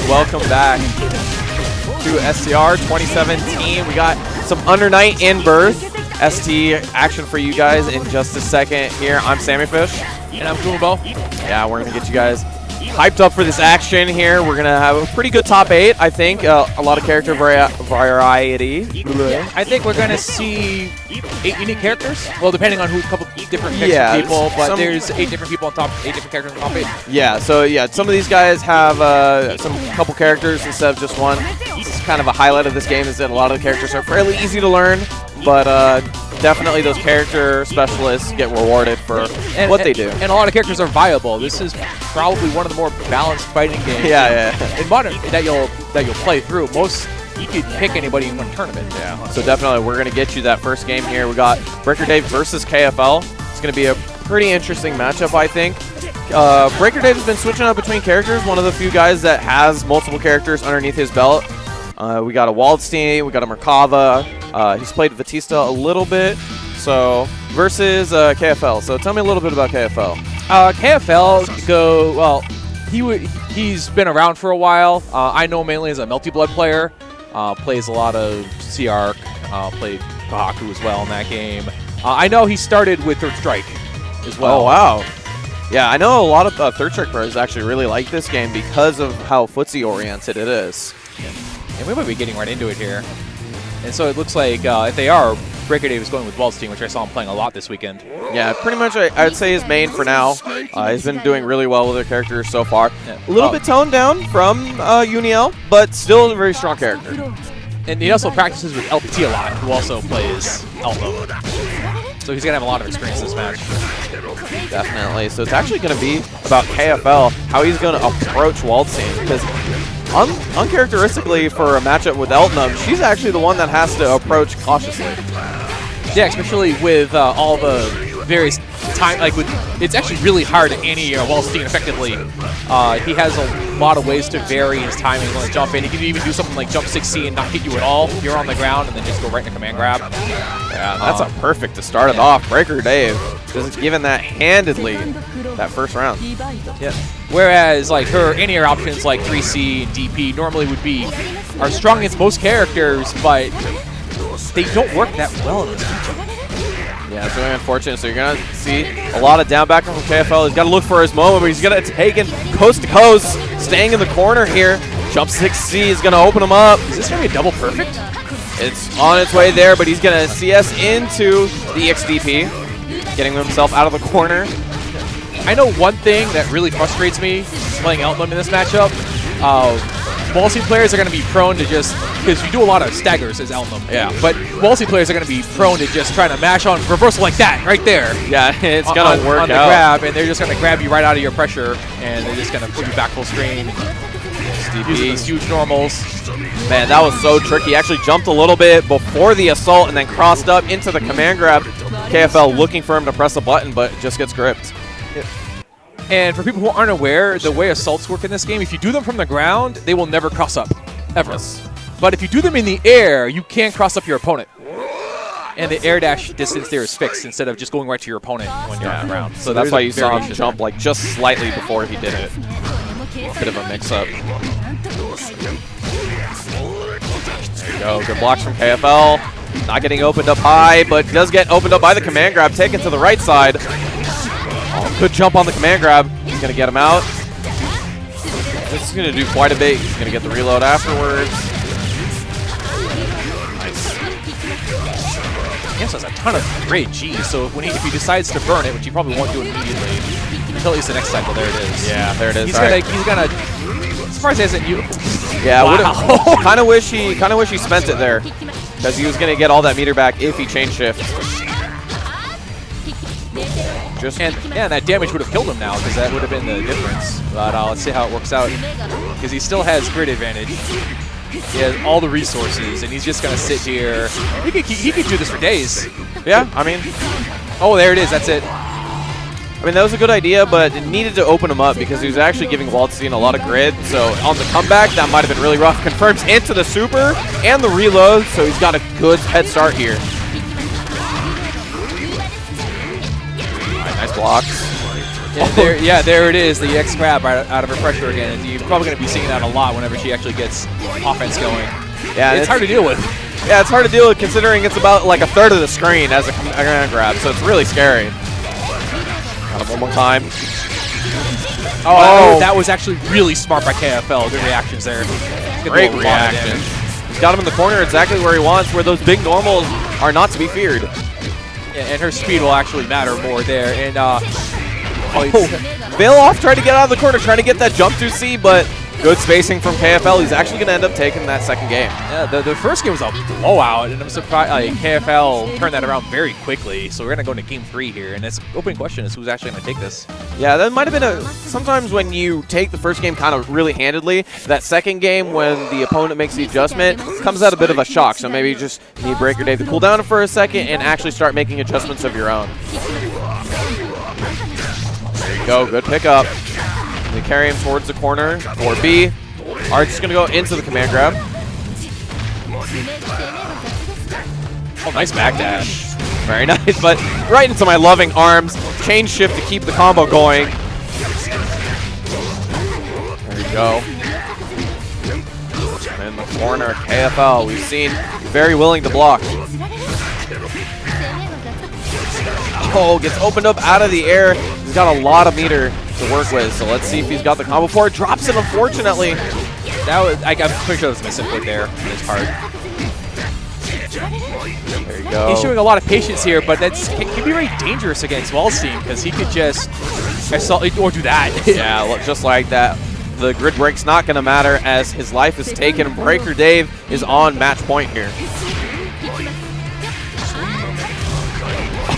welcome back to SCR2017. We got some Under Night in Birth ST action for you guys in just a second here. I'm Sammy Fish. And I'm Kumo. Yeah, we're going to get you guys hyped up for this action here. We're going to have a pretty good top 8, I think. A lot of character variety. I think we're going to see 8 unique characters. Well, depending on who, a couple different people, but there's 8 different people on top, 8 different characters on top 8. Yeah, so yeah, some of these guys have couple characters instead of just one. This is kind of a highlight of this game is that a lot of the characters are fairly easy to learn, but definitely those character specialists get rewarded for what they do. And a lot of characters are viable. This is probably one of the more balanced fighting games in modern that you'll play through. You could pick anybody in one tournament. Yeah. So definitely we're going to get you that first game here. We got Breaker Dave versus KFL. It's going to be a pretty interesting matchup, I think. Breaker Dave has been switching up between characters. One of the few guys that has multiple characters underneath his belt. We got a Waldstein, we got a Merkava. He's played Batista a little bit. So versus KFL. So tell me a little bit about KFL. He's been around for a while. I know him mainly as a multi-blood player. Plays a lot of C-Arc. Played Kohaku as well in that game. I know he started with Third Strike as well. Oh, wow. Yeah, I know a lot of Third Strike players actually really like this game because of how footsie-oriented it is. And we might be getting right into it here. And so it looks like if they are, Breaker Dave is going with Waldstein, which I saw him playing a lot this weekend. Yeah, pretty much I would say his main for now. He's been doing really well with their characters so far. Yeah. A little bit toned down from UNIL, but still a very strong character. And he also practices with Lpt a lot, who also plays Elmo. So he's going to have a lot of experience in this match. Definitely. So it's actually going to be about KFL, how he's going to approach Waldstein, because uncharacteristically for a matchup with Eltnum, she's actually the one that has to approach cautiously. Yeah, especially with all the various time, it's actually really hard to anti Waldstein effectively. He has a lot of ways to vary his timing when to jump in. He can even do something like jump 6C and not hit you at all. You're on the ground and then just go right into command grab. Yeah, that's a perfect to start it off. Breaker Dave just giving that handedly that first round. Yeah. Whereas her anti-air options like 3C and DP normally would be are strong against most characters, but they don't work that well in this matchup. Yeah, it's really unfortunate. So you're going to see a lot of down back from KFL. He's got to look for his moment, but he's going to take it coast to coast, staying in the corner here. Jump 6C is going to open him up. Is this going to be a double perfect? It's on its way there, but he's going to CS into the XDP, getting himself out of the corner. I know one thing that really frustrates me playing Eltnum in this matchup. Waldstein players are going to be prone to just, because you do a lot of staggers as Eltnum. Yeah. But Waldstein players are going to be prone to just trying to mash on reversal like that, right there. Yeah, it's going to work on the grab, and they're just going to grab you right out of your pressure, and they're just going to put you back full screen. Using these huge normals. Man, that was so tricky. He actually jumped a little bit before the assault and then crossed up into the command grab. KFL looking for him to press a button, but it just gets gripped. And for people who aren't aware, the way assaults work in this game, if you do them from the ground, they will never cross up, ever. Yes. But if you do them in the air, you can cross up your opponent. And the air dash distance there is fixed instead of just going right to your opponent when you're on the ground. So that's why you saw him jump just slightly before he did it. Bit of a mix-up. There you go. Good blocks from KFL. Not getting opened up high, but does get opened up by the command grab. Taken to the right side. Oh, good jump on the command grab. He's going to get him out. This is going to do quite a bit. He's going to get the reload afterwards. Nice. He has a ton of great G, so if he decides to burn it, which he probably won't do immediately, until at least the next cycle, there it is. Yeah, there it is. He's gonna as far as he hasn't Yeah, wow. kind of wish he spent it there, because he was gonna get all that meter back if he changed shift. And that damage would have killed him now, because that would have been the difference. But let's see how it works out, because he still has grid advantage. He has all the resources, and he's just gonna sit here. He could do this for days. Yeah, I mean, oh, there it is. That's it. I mean, that was a good idea, but it needed to open him up because he was actually giving Waldstein a lot of grid. So on the comeback, that might have been really rough. Confirms into the super and the reload, so he's got a good head start here. All right, nice blocks. Yeah, there it is, the X grab out of her pressure again. And you're probably going to be seeing that a lot whenever she actually gets offense going. Yeah, it's hard to deal with. Yeah, it's hard to deal with considering it's about like a third of the screen as a command grab, so it's really scary. Got him one more time. Oh, that was actually really smart by KFL. Good reactions there. Great reaction. He's got him in the corner exactly where he wants, where those big normals are not to be feared. Yeah, and her speed will actually matter more there. And Veil off, trying to get out of the corner, trying to get that jump to C, but good spacing from KFL. He's actually going to end up taking that second game. Yeah, the first game was a blowout, and I'm surprised KFL turned that around very quickly. So we're going to go into game 3 here, and it's open question is who's actually going to take this. Yeah, that might have been sometimes when you take the first game kind of really handedly, that second game when the opponent makes the adjustment comes at a bit of a shock. So maybe you just need Breaker Dave to cool down for a second and actually start making adjustments of your own. There you go, good pickup. They carry him towards the corner for B. Art's just going to go into the command grab. Oh, nice backdash. Very nice, but right into my loving arms. Chain shift to keep the combo going. There you go. And in the corner, KFL, we've seen very willing to block. Oh, gets opened up out of the air. He's got a lot of meter to work with, so let's see if he's got the combo for it. Drops it, unfortunately. That was, I'm pretty sure that was a misinput there. It's hard. There you go. He's showing a lot of patience here, but that can be very dangerous against Wallstein because he could just or do that. Yeah, just like that. The grid break's not going to matter as his life is taken. Breaker Dave is on match point here.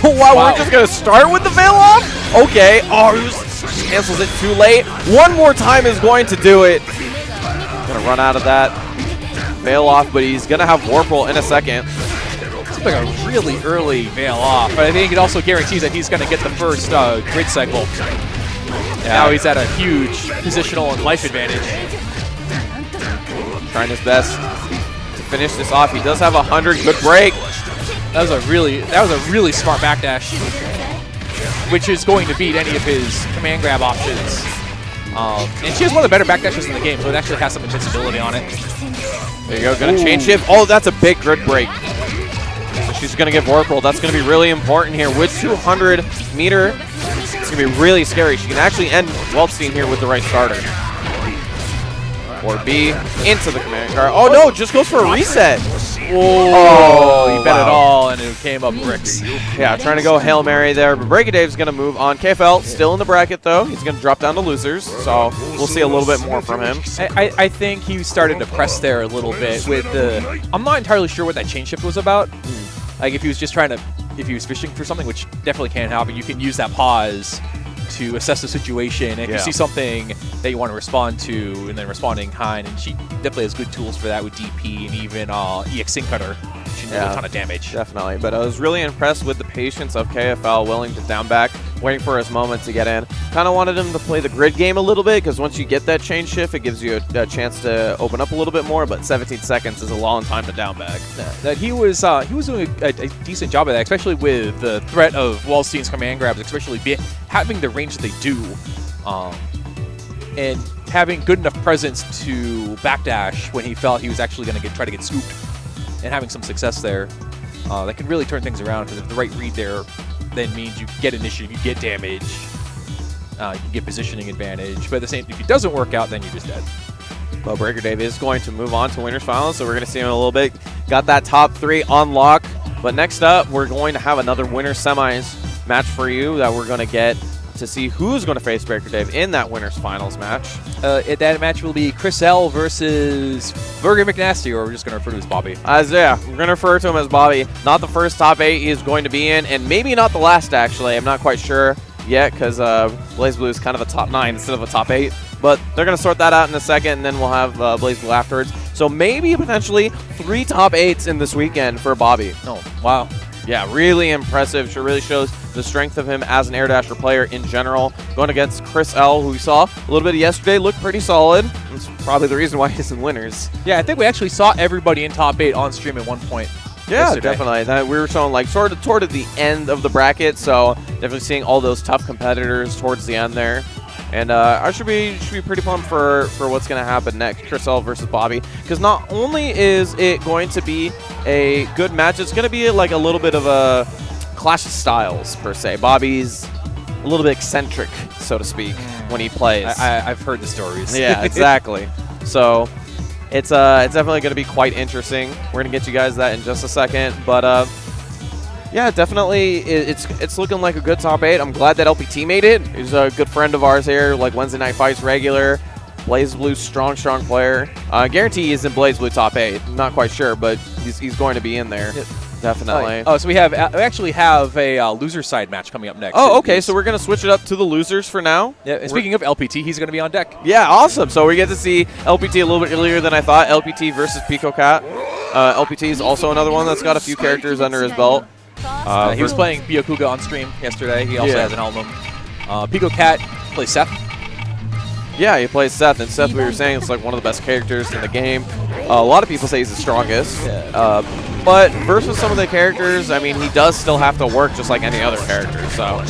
Oh, wow, we're just going to start with the veil off? Okay. Oh, he cancels it too late. One more time is going to do it. Going to run out of that veil off, but he's going to have Warp Roll in a second. Seems like a really early veil off, but I think it also guarantees that he's going to get the first grid cycle. Yeah. Now he's at a huge positional and life advantage. Trying his best to finish this off. He does have 100. Good break. That was a really smart backdash, which is going to beat any of his command grab options. And she has one of the better backdashes in the game, so it actually has some invincibility on it. There you go, gonna chain shift. Oh, that's a big grid break. So she's gonna get Warp Roll. That's gonna be really important here. With 200 meter, it's gonna be really scary. She can actually end Waldstein here with the right starter. Or B into the command card. Oh no, just goes for a reset. Oh, he bet it all, and it came up bricks. Yeah, trying to go Hail Mary there, but Breaker Dave's going to move on. KFL still in the bracket, though. He's going to drop down to losers, so we'll see a little bit more from him. I think he started to press there a little bit with the... I'm not entirely sure what that chain shift was about. Like, if he was just trying to... If he was fishing for something, which definitely can happen, you can use that pause to assess the situation, and if you see something that you want to respond to, and then responding kind, and she definitely has good tools for that with DP and even EX Sync Cutter. She can do a ton of damage. Definitely, but I was really impressed with the patience of KFL, willing to down back, waiting for his moment to get in. Kind of wanted him to play the grid game a little bit, because once you get that chain shift, it gives you a chance to open up a little bit more, but 17 seconds is a long time to down back. That he was doing a decent job of that, especially with the threat of Wallstein's command grabs, especially having the range that they do, and having good enough presence to backdash when he felt he was actually going to try to get scooped, and having some success there. That can really turn things around, because if the right read there then means you get initiative, you get damage, you can get positioning advantage. But at the same, if it doesn't work out, then you're just dead. Well, Breaker Dave is going to move on to winners finals, so we're going to see him in a little bit. Got that top 3 on lock. But next up, we're going to have another winners semis match for you that we're going to get to see who's going to face Breaker Dave in that winners finals match. That match will be Chris L versus Burger McNasty, or we're just going to refer to him as Bobby. Yeah, we're going to refer to him as Bobby. Not the first top 8 he is going to be in, and maybe not the last, actually. I'm not quite sure yet, because BlazBlue is kind of a top 9 instead of a top 8. But they're going to sort that out in a second, and then we'll have BlazBlue afterwards. So maybe potentially 3 top 8s in this weekend for Bobby. Oh, wow. Yeah, really impressive. It really shows the strength of him as an Air Dasher player in general. Going against Chris L, who we saw a little bit yesterday, looked pretty solid. That's probably the reason why he's in winners. Yeah, I think we actually saw everybody in top 8 on stream at one point. Yeah, yesterday. definitely. We were showing like sort of toward the end of the bracket, so definitely seeing all those tough competitors towards the end there. And I should be pretty pumped for what's going to happen next, Chriselle versus Bobby. Because not only is it going to be a good match, it's going to be like a little bit of a clash of styles, per se. Bobby's a little bit eccentric, so to speak, when he plays. I've heard the stories. Yeah, exactly. So it's definitely going to be quite interesting. We're going to get you guys that in just a second. But yeah, definitely, it's looking like a good top 8. I'm glad that LPT made it. He's a good friend of ours here, like Wednesday Night Fights regular. BlazBlue, strong player. Guarantee he's in BlazBlue top 8. I'm not quite sure, but he's going to be in there. Yep. Definitely. Oh, so we actually have a loser side match coming up next. Oh, okay. So we're going to switch it up to the losers for now. Yeah. And speaking of LPT, he's going to be on deck. Yeah, awesome. So we get to see LPT a little bit earlier than I thought. LPT versus Cat. LPT is also another one that's got a few characters under his belt. He was playing Byakuga on stream yesterday. He also has an album. Cat plays Seth. Yeah, he plays Seth, and Seth, we were saying, is like one of the best characters in the game. A lot of people say he's the strongest. Yeah. But versus some of the characters, I mean, he does still have to work just like any other character. So,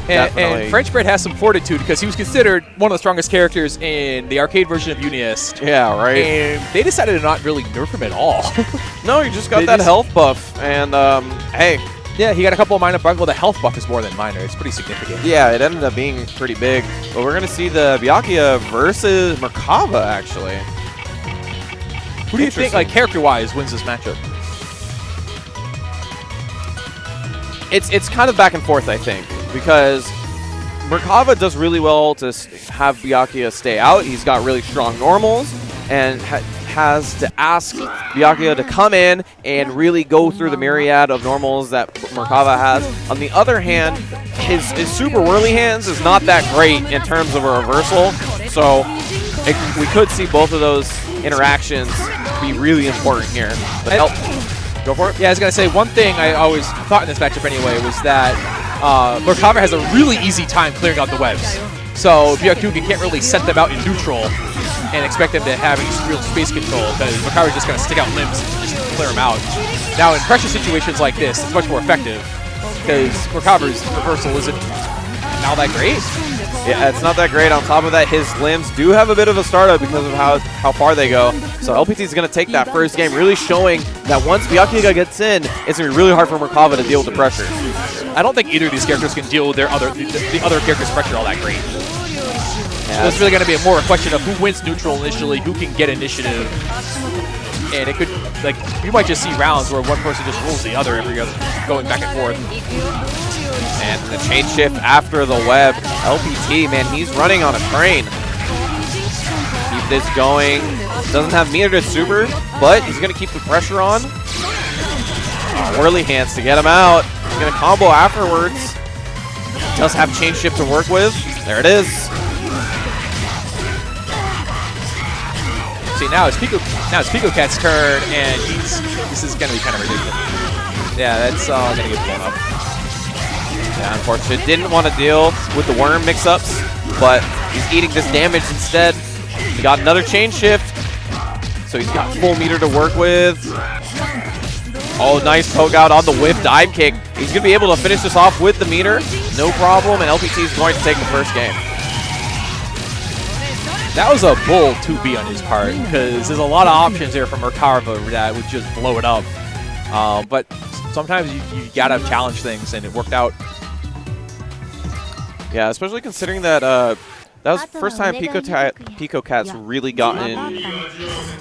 and French Bread has some fortitude because he was considered one of the strongest characters in the arcade version of UNIST. Yeah, right. And they decided to not really nerf him at all. No, he just got that health buff, and hey. Yeah, he got a couple of minor buffs. Well, the health buff is more than minor. It's pretty significant. Yeah, it ended up being pretty big. But we're going to see the Byakuya versus Merkava, actually. Who do you think, like, character-wise, wins this matchup? It's kind of back and forth, I think, because Merkava does really well to have Byakuya stay out. He's got really strong normals and has to ask Byakuya to come in and really go through the myriad of normals that Merkava has. On the other hand, his super whirly hands is not that great in terms of a reversal, so we could see both of those interactions be really important here. But go for it. Yeah, I was going to say, one thing I always thought in this matchup anyway was that Merkava has a really easy time clearing out the webs. So Byakuya can't really set them out in neutral and expect them to have any real space control because Merkava is just going to stick out limbs and just clear them out. Now, in pressure situations like this, it's much more effective because Merkava's reversal isn't now that great. Yeah, it's not that great. On top of that, his limbs do have a bit of a startup because of how far they go. So LPT is going to take that first game, really showing that once Byakuya gets in, it's going to be really hard for Merkava to deal with the pressure. I don't think either of these characters can deal with the other character's pressure all that great. Yeah, so it's really going to be more a question of who wins neutral initially, who can get initiative. And it could, like, you might just see rounds where one person just rules the other every other, going back and forth. And the chain shift after the web. LPT, man, he's running on a train. Keep this going. Doesn't have meter to super, but he's going to keep the pressure on. Whirly hands to get him out. He's going to combo afterwards. Does have chain shift to work with. There it is. See, now it's Cat's turn, and this is going to be kind of ridiculous. Yeah, that's all going to get blown up. Yeah, unfortunately, didn't want to deal with the worm mix-ups, but he's eating this damage instead. He got another chain shift, so he's got full meter to work with. Oh, nice poke out on the whip dive kick. He's going to be able to finish this off with the meter, no problem, and LPT is going to take the first game. That was a bold 2B on his part, because there's a lot of options there from Merkava that would just blow it up. But sometimes you gotta challenge things, and it worked out. Yeah, especially considering that that was the first time Pico Cat's really gotten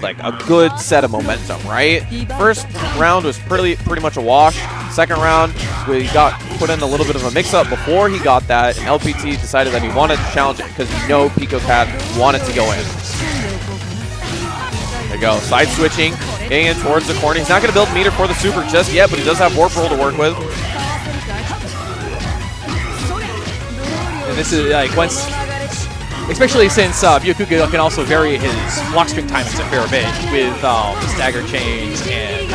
like a good set of momentum, right? First round was pretty much a wash. Second round, we got put in a little bit of a mix-up before he got that, and LPT decided that he wanted to challenge it because you know Pico Cat wanted to go in. There you go, side switching, getting in towards the corner. He's not going to build meter for the super just yet, but he does have warp roll to work with. And this is like once, especially since Byakuya can also vary his block string timings a fair bit with the stagger chains and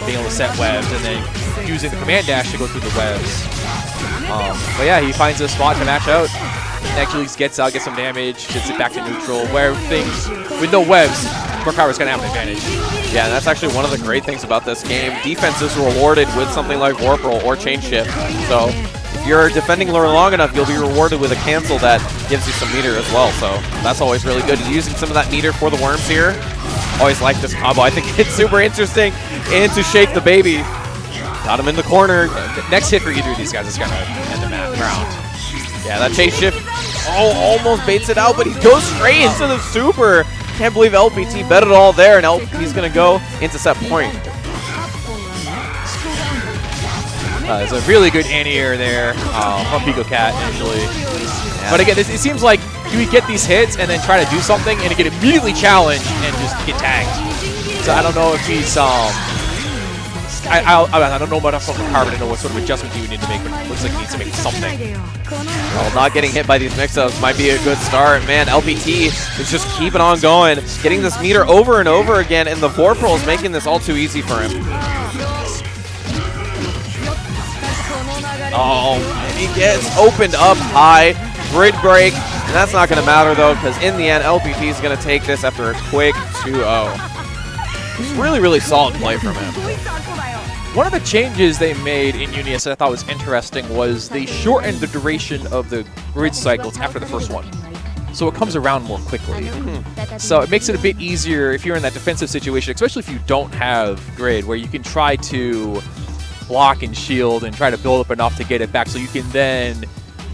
being able to set webs and then using the command dash to go through the webs. But yeah, he finds a spot to match out. And actually gets out, gets some damage, gets it back to neutral. Where things with no webs, Spark Power is going to have an advantage. Yeah, and that's actually one of the great things about this game. Defense is rewarded with something like Warp Roll or Chain Shift. So if you're defending long enough, you'll be rewarded with a cancel that gives you some meter as well. So that's always really good. Using some of that meter for the worms here. Always like this combo. I think it's super interesting. And to shake the baby. Got him in the corner. The next hit for either of these guys is going to end the round. Yeah, that chase shift. Oh, almost baits it out, but he goes straight into the super. Can't believe LPT bet it all there, and LPT's going to go into set point. There's a really good anti-air there from Cat initially. Yeah. But again, it seems like you would get these hits and then try to do something and get immediately challenged and just get tagged. So I don't know if he's I don't know enough from the card to know what sort of adjustment you would need to make, but it looks like he needs to make something. Well, not getting hit by these mix-ups might be a good start. Man, LPT is just keeping on going, getting this meter over and over again, and the Warp Roll is making this all too easy for him. Oh, and he gets opened up high. Grid break, and that's not going to matter, though, because in the end, LPT is going to take this after a quick 2-0. It's really, really solid play from him. One of the changes they made in UNIST that I thought was interesting was they shortened the duration of the grid cycles after the first one. So it comes around more quickly. So it makes it a bit easier if you're in that defensive situation, especially if you don't have grid, where you can try to block and shield and try to build up enough to get it back so you can then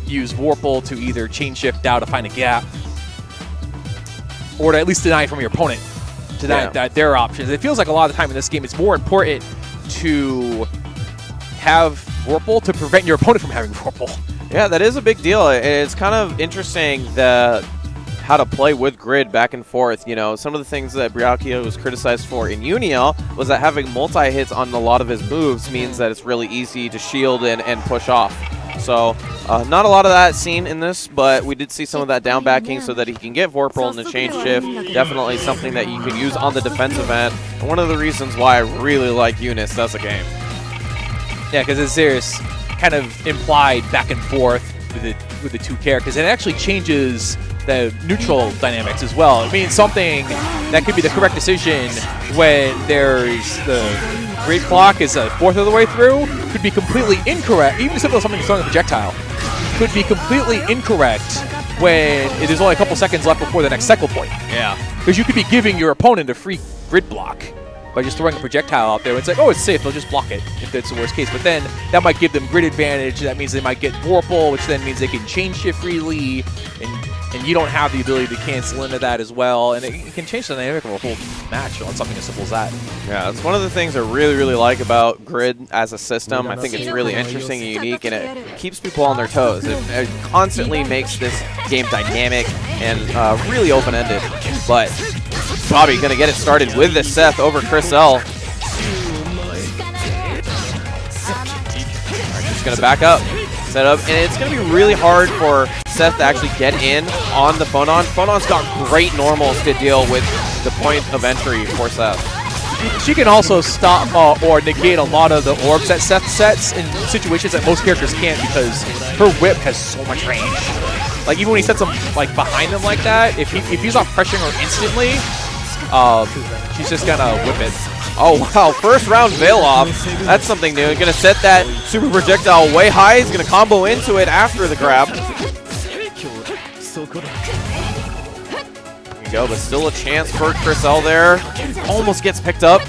use Warple to either chain shift out to find a gap or to at least deny it from your opponent, to deny their options. It feels like a lot of the time in this game it's more important to have Warple to prevent your opponent from having Warple. Yeah, that is a big deal. It's kind of interesting how to play with grid back and forth. You know, some of the things that Byakuya was criticized for in Uniel was that having multi-hits on a lot of his moves means that it's really easy to shield and push off. So, not a lot of that seen in this, but we did see some of that down backing so that he can get Warp Roll in the change shift. Definitely something that you can use on the defensive end. And one of the reasons why I really like UNIST as a game. Yeah, because there's kind of implied back and forth with the two characters, and it actually changes the neutral dynamics as well. It means something that could be the correct decision when there's the grid clock is a fourth of the way through, could be completely incorrect, even if it's something throwing a projectile, could be completely incorrect when it is only a couple seconds left before the next cycle point. Yeah. Because you could be giving your opponent a free grid block by just throwing a projectile out there. It's like, oh, it's safe, they'll just block it if it's the worst case. But then that might give them grid advantage. That means they might get Warple, which then means they can chain shift freely, and you don't have the ability to cancel into that as well. And it can change the dynamic of a whole match on something as simple as that. Yeah, it's one of the things I really, really like about grid as a system. I think it's really interesting and unique, and it keeps people on their toes. It constantly makes this game dynamic and really open-ended. But Bobby going to get it started with the Seth over Chris L. Just going to back up, set up, and it's going to be really hard for Seth to actually get in on the Phonon. Phonon's got great normals to deal with the point of entry for Seth. She can also stop or negate a lot of the orbs that Seth sets in situations that most characters can't, because her whip has so much range. Like, even when he sets them like behind them like that, if he's not pressuring her instantly, she's just gonna whip it. Oh wow, first round veil off. That's something new. Gonna set that super projectile way high. He's gonna combo into it after the grab. There you go, but still a chance for Chris L there. Almost gets picked up.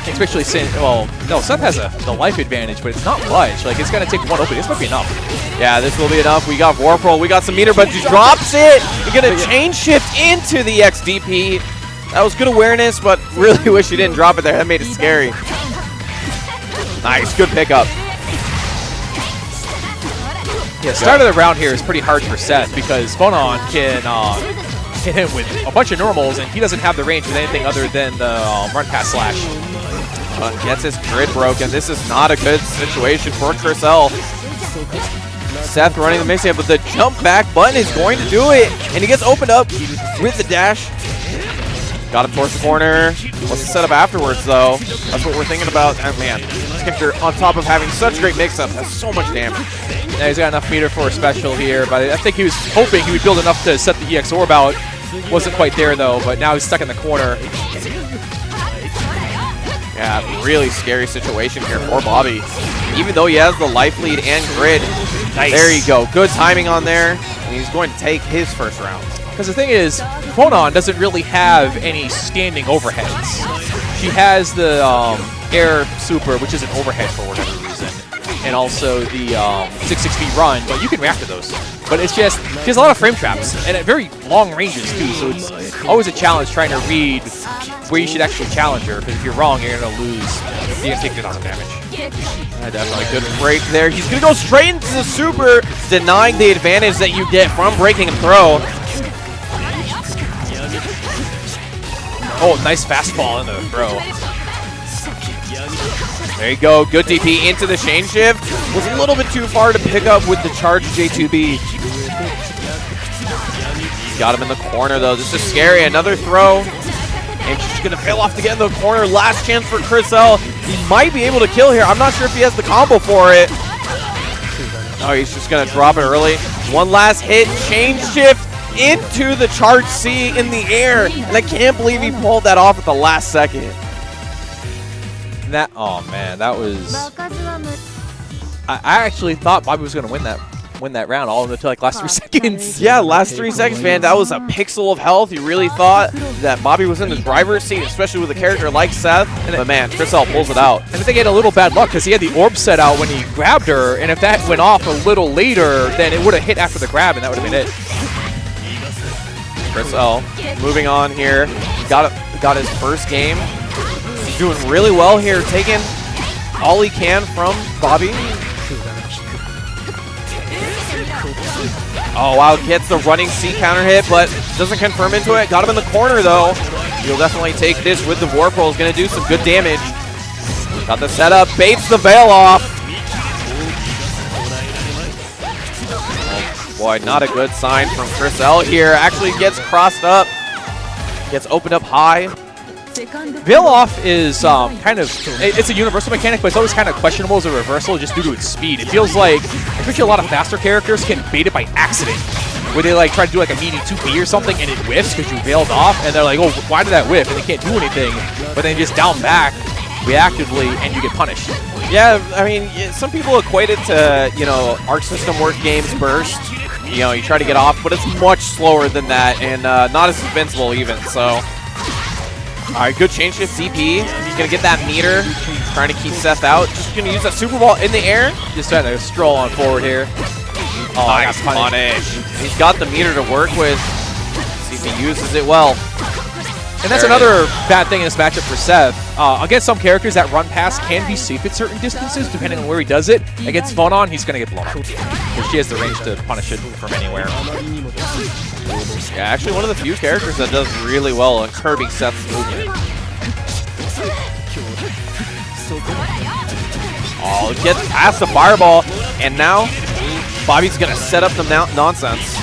Especially since, well, no, Seth has the life advantage, but it's not much. Like, it's gonna take one opening. This might be enough. Yeah, this will be enough. We got Warp Roll, we got some meter, but he drops it. You're gonna chain shift into the XDP. That was good awareness, but really wish you didn't drop it there. That made it scary. Nice, good pickup. Yeah, start of the round here is pretty hard for Seth because Phonon can hit him with a bunch of normals, and he doesn't have the range with anything other than the run past slash. Gets his grid broken. This is not a good situation for Chris L. Seth running the mix-up, but the jump back button is going to do it, and he gets opened up with the dash. Got him towards the corner. What's the setup afterwards, though? That's what we're thinking about. Oh, man, this character, on top of having such great mix-up, has so much damage. Now he's got enough meter for a special here, but I think he was hoping he would build enough to set the EX orb out. Wasn't quite there though, but now he's stuck in the corner. Yeah, really scary situation here for Bobby. Even though he has the life lead and grid. Nice. There you go. Good timing on there. And he's going to take his first round. Because the thing is, Phonon doesn't really have any standing overheads. She has the air super, which is an overhead for whatever reason, and also the 660 run, but you can react to those. But it's just, she has a lot of frame traps, and at very long ranges too, so it's always a challenge trying to read where you should actually challenge her, because if you're wrong, you're going to lose. You're going to take 2,000 damage. Definitely good break there. He's going to go straight into the super, denying the advantage that you get from breaking a throw. Oh, nice fastball in the throw. There you go. Good DP into the chain shift. Was a little bit too far to pick up with the charge J2B. Got him in the corner, though. This is scary. Another throw. And she's going to fail off to get in the corner. Last chance for Chris L. He might be able to kill here. I'm not sure if he has the combo for it. Oh, he's just going to drop it early. One last hit. Chain shift into the charge C in the air. And I can't believe he pulled that off at the last second. That, oh man, that was. I actually thought Bobby was going to win that round all until like last 3 seconds. Yeah, last 3 seconds, man. That was a pixel of health. You really thought that Bobby was in the driver's seat, especially with a character like Seth. But man, Chris L pulls it out. And I think he had a little bad luck because he had the orb set out when he grabbed her, and if that went off a little later, then it would have hit after the grab, and that would have been it. Chris L moving on here. Got his first game. He's doing really well here, taking all he can from Bobby. Oh, wow, gets the running C counter hit, but doesn't confirm into it. Got him in the corner, though. He'll definitely take this with the Warp Roll. Is going to do some good damage. Got the setup, baits the veil off. Oh, boy, not a good sign from Chris L here. Actually gets crossed up. Gets opened up high. Veil off is kind of, it's a universal mechanic, but it's always kind of questionable as a reversal just due to its speed. It feels like, especially a lot of faster characters can bait it by accident, where they like try to do like a meaty 2P or something and it whiffs because you veiled off, and they're like, oh, why did that whiff? And they can't do anything, but then just down back reactively and you get punished. Yeah, I mean, some people equate it to, you know, Arc System Work Games burst. You know, you try to get off, but it's much slower than that and not as invincible even, so. All right, good change shift DP. He's going to get that meter, trying to keep Seth out. Just going to use that Super Ball in the air. Just trying to stroll on forward here. Oh, nice punish. He's got the meter to work with. See if he uses it well. And that's another bad thing in this matchup for Seth. Against some characters, that run pass can be safe at certain distances, depending on where he does it. Against Phonon, he's going to get blown up, because she has the range to punish it from anywhere. Yeah, actually one of the few characters that does really well in curbing Seth's movement. Oh, it gets past the fireball, and now Bobby's going to set up the nonsense.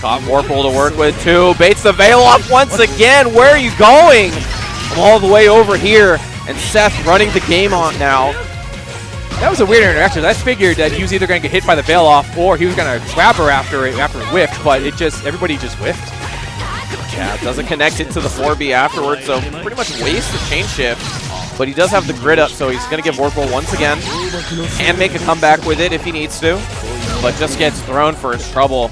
Got Warp Roll to work with too. Baits the veil off once again. Where are you going? I'm all the way over here, and Seth running the game on now. That was a weird interaction. I figured that he was either going to get hit by the veil off or he was going to grab her after it whiffed, but everybody just whiffed. Yeah, it doesn't connect into the 4B afterwards, so pretty much wastes the chain shift. But he does have the grid up, so he's going to get Warp Roll once again and make a comeback with it if he needs to, but just gets thrown for his trouble.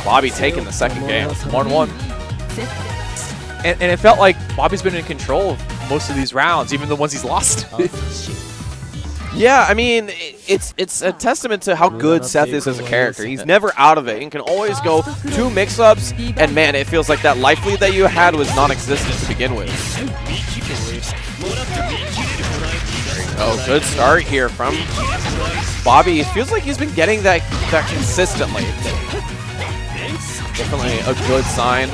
Bobby taking the second game, 1-1. And it felt like Bobby's been in control of most of these rounds, even the ones he's lost. Yeah, I mean, it's a testament to how good Seth is as a character. He's never out of it and can always go 2 mix-ups, and man, it feels like that life lead that you had was non-existent to begin with. Oh, good start here from Bobby. It feels like he's been getting that consistently. Definitely a good sign.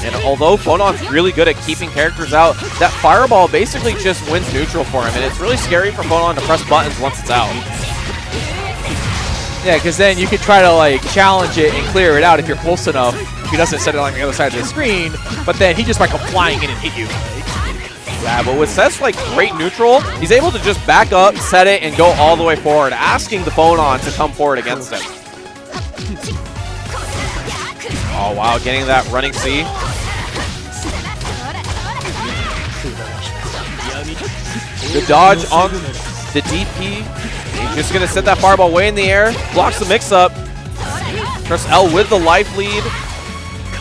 And although Phonon's really good at keeping characters out, that fireball basically just wins neutral for him, and it's really scary for Phonon to press buttons once it's out. Yeah, because then you could try to like challenge it and clear it out if you're close enough. If he doesn't set it on the other side of the screen, but then he just might come flying in and hit you. Yeah, but with Seth's like great neutral, he's able to just back up, set it, and go all the way forward, asking the Phonon to come forward against him. Oh wow, getting that running C. Good dodge on the DP. He's just gonna set that fireball way in the air, blocks the mix-up. cfl with the life lead.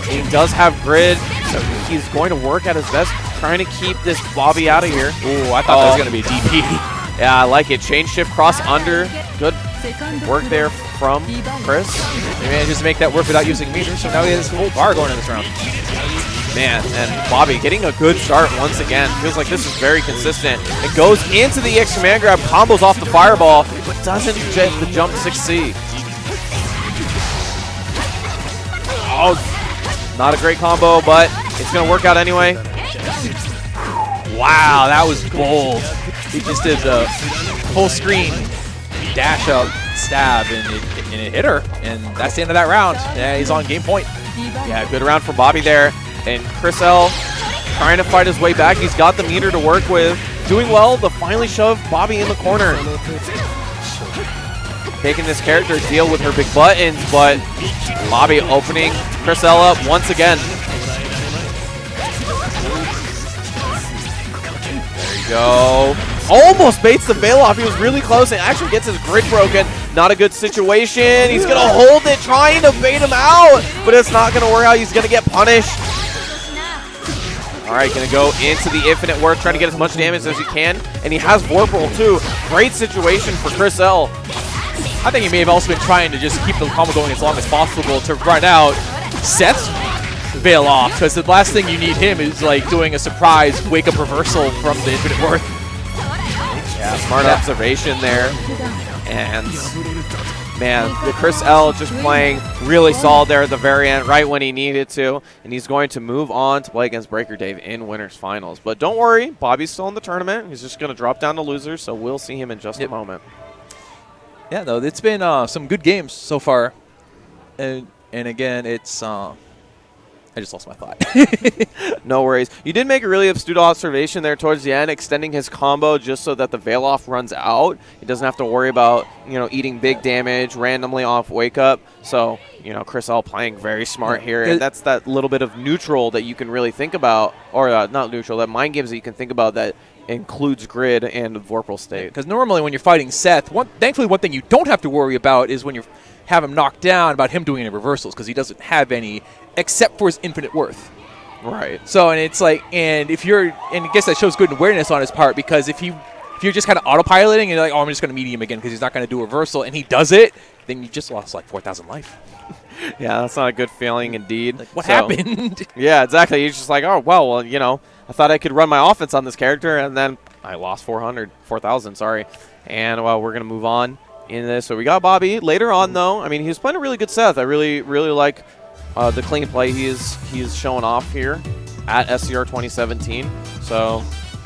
He does have grid, so he's going to work at his best, trying to keep this Bobby out of here. Ooh, I thought that was gonna be DP. Yeah, I like it. Chain shift, cross under. Good work there from Chris. He manages to make that work without using meters, so now he has a whole bar going in this round. Man, and Bobby getting a good start once again. Feels like this is very consistent. It goes into the EX command grab, combos off the fireball, but doesn't get the jump 6C. Oh, not a great combo, but it's going to work out anyway. Wow, that was bold. He just did the full screen dash up stab, and it hit her, and that's the end of that round. Yeah, he's on game point. Yeah, good round for Bobby there. And cfl trying to fight his way back. He's got the meter to work with. Doing well to finally shove Bobby in the corner. Making this character deal with her big buttons, but Bobby opening cfl up once again. There you go. Almost baits the veil off. He was really close and actually gets his grid broken. Not a good situation. He's going to hold it, trying to bait him out, but it's not going to work out. He's going to get punished. All right, going to go into the infinite work, trying to get as much damage as he can, and he has Vorpal too. Great situation for cfl. I think he may have also been trying to just keep the combo going as long as possible to run out Seth's veil off, because the last thing you need him is like doing a surprise wake-up reversal from the infinite worth. Yeah, smart observation there. And man, the cfl just playing really solid there at the very end, right when he needed to. And he's going to move on to play against Breaker Dave in winners finals. But don't worry, Bobby's still in the tournament. He's just going to drop down to losers, so we'll see him in just a moment. Yeah, though, it's been some good games so far. And again, it's... I just lost my thought. No worries. You did make a really astute observation there towards the end, extending his combo just so that the veil off runs out. He doesn't have to worry about, eating big damage randomly off wake up. So, cfl playing very smart here. And that's that little bit of neutral that you can really think about, or not neutral, that mind games that you can think about that includes grid and Vorpal state. Because normally when you're fighting Seth, thankfully one thing you don't have to worry about is when you have him knocked down, about him doing any reversals, because he doesn't have any except for his infinite worth. Right. So, and it's like, and I guess that shows good awareness on his part, because if you're just kind of autopiloting and you're like, oh, I'm just going to medium again because he's not going to do a reversal, and he does it, then you just lost like 4,000 life. Yeah, that's not a good feeling indeed. Like, what happened? Yeah, exactly. He's just like, oh, well, I thought I could run my offense on this character, and then I lost 4,000, sorry. And, well, we're going to move on in this. So we got Bobby. Later on, though, I mean, he was playing a really good Seth. I really, really like the clean play he's showing off here at SCR2017. So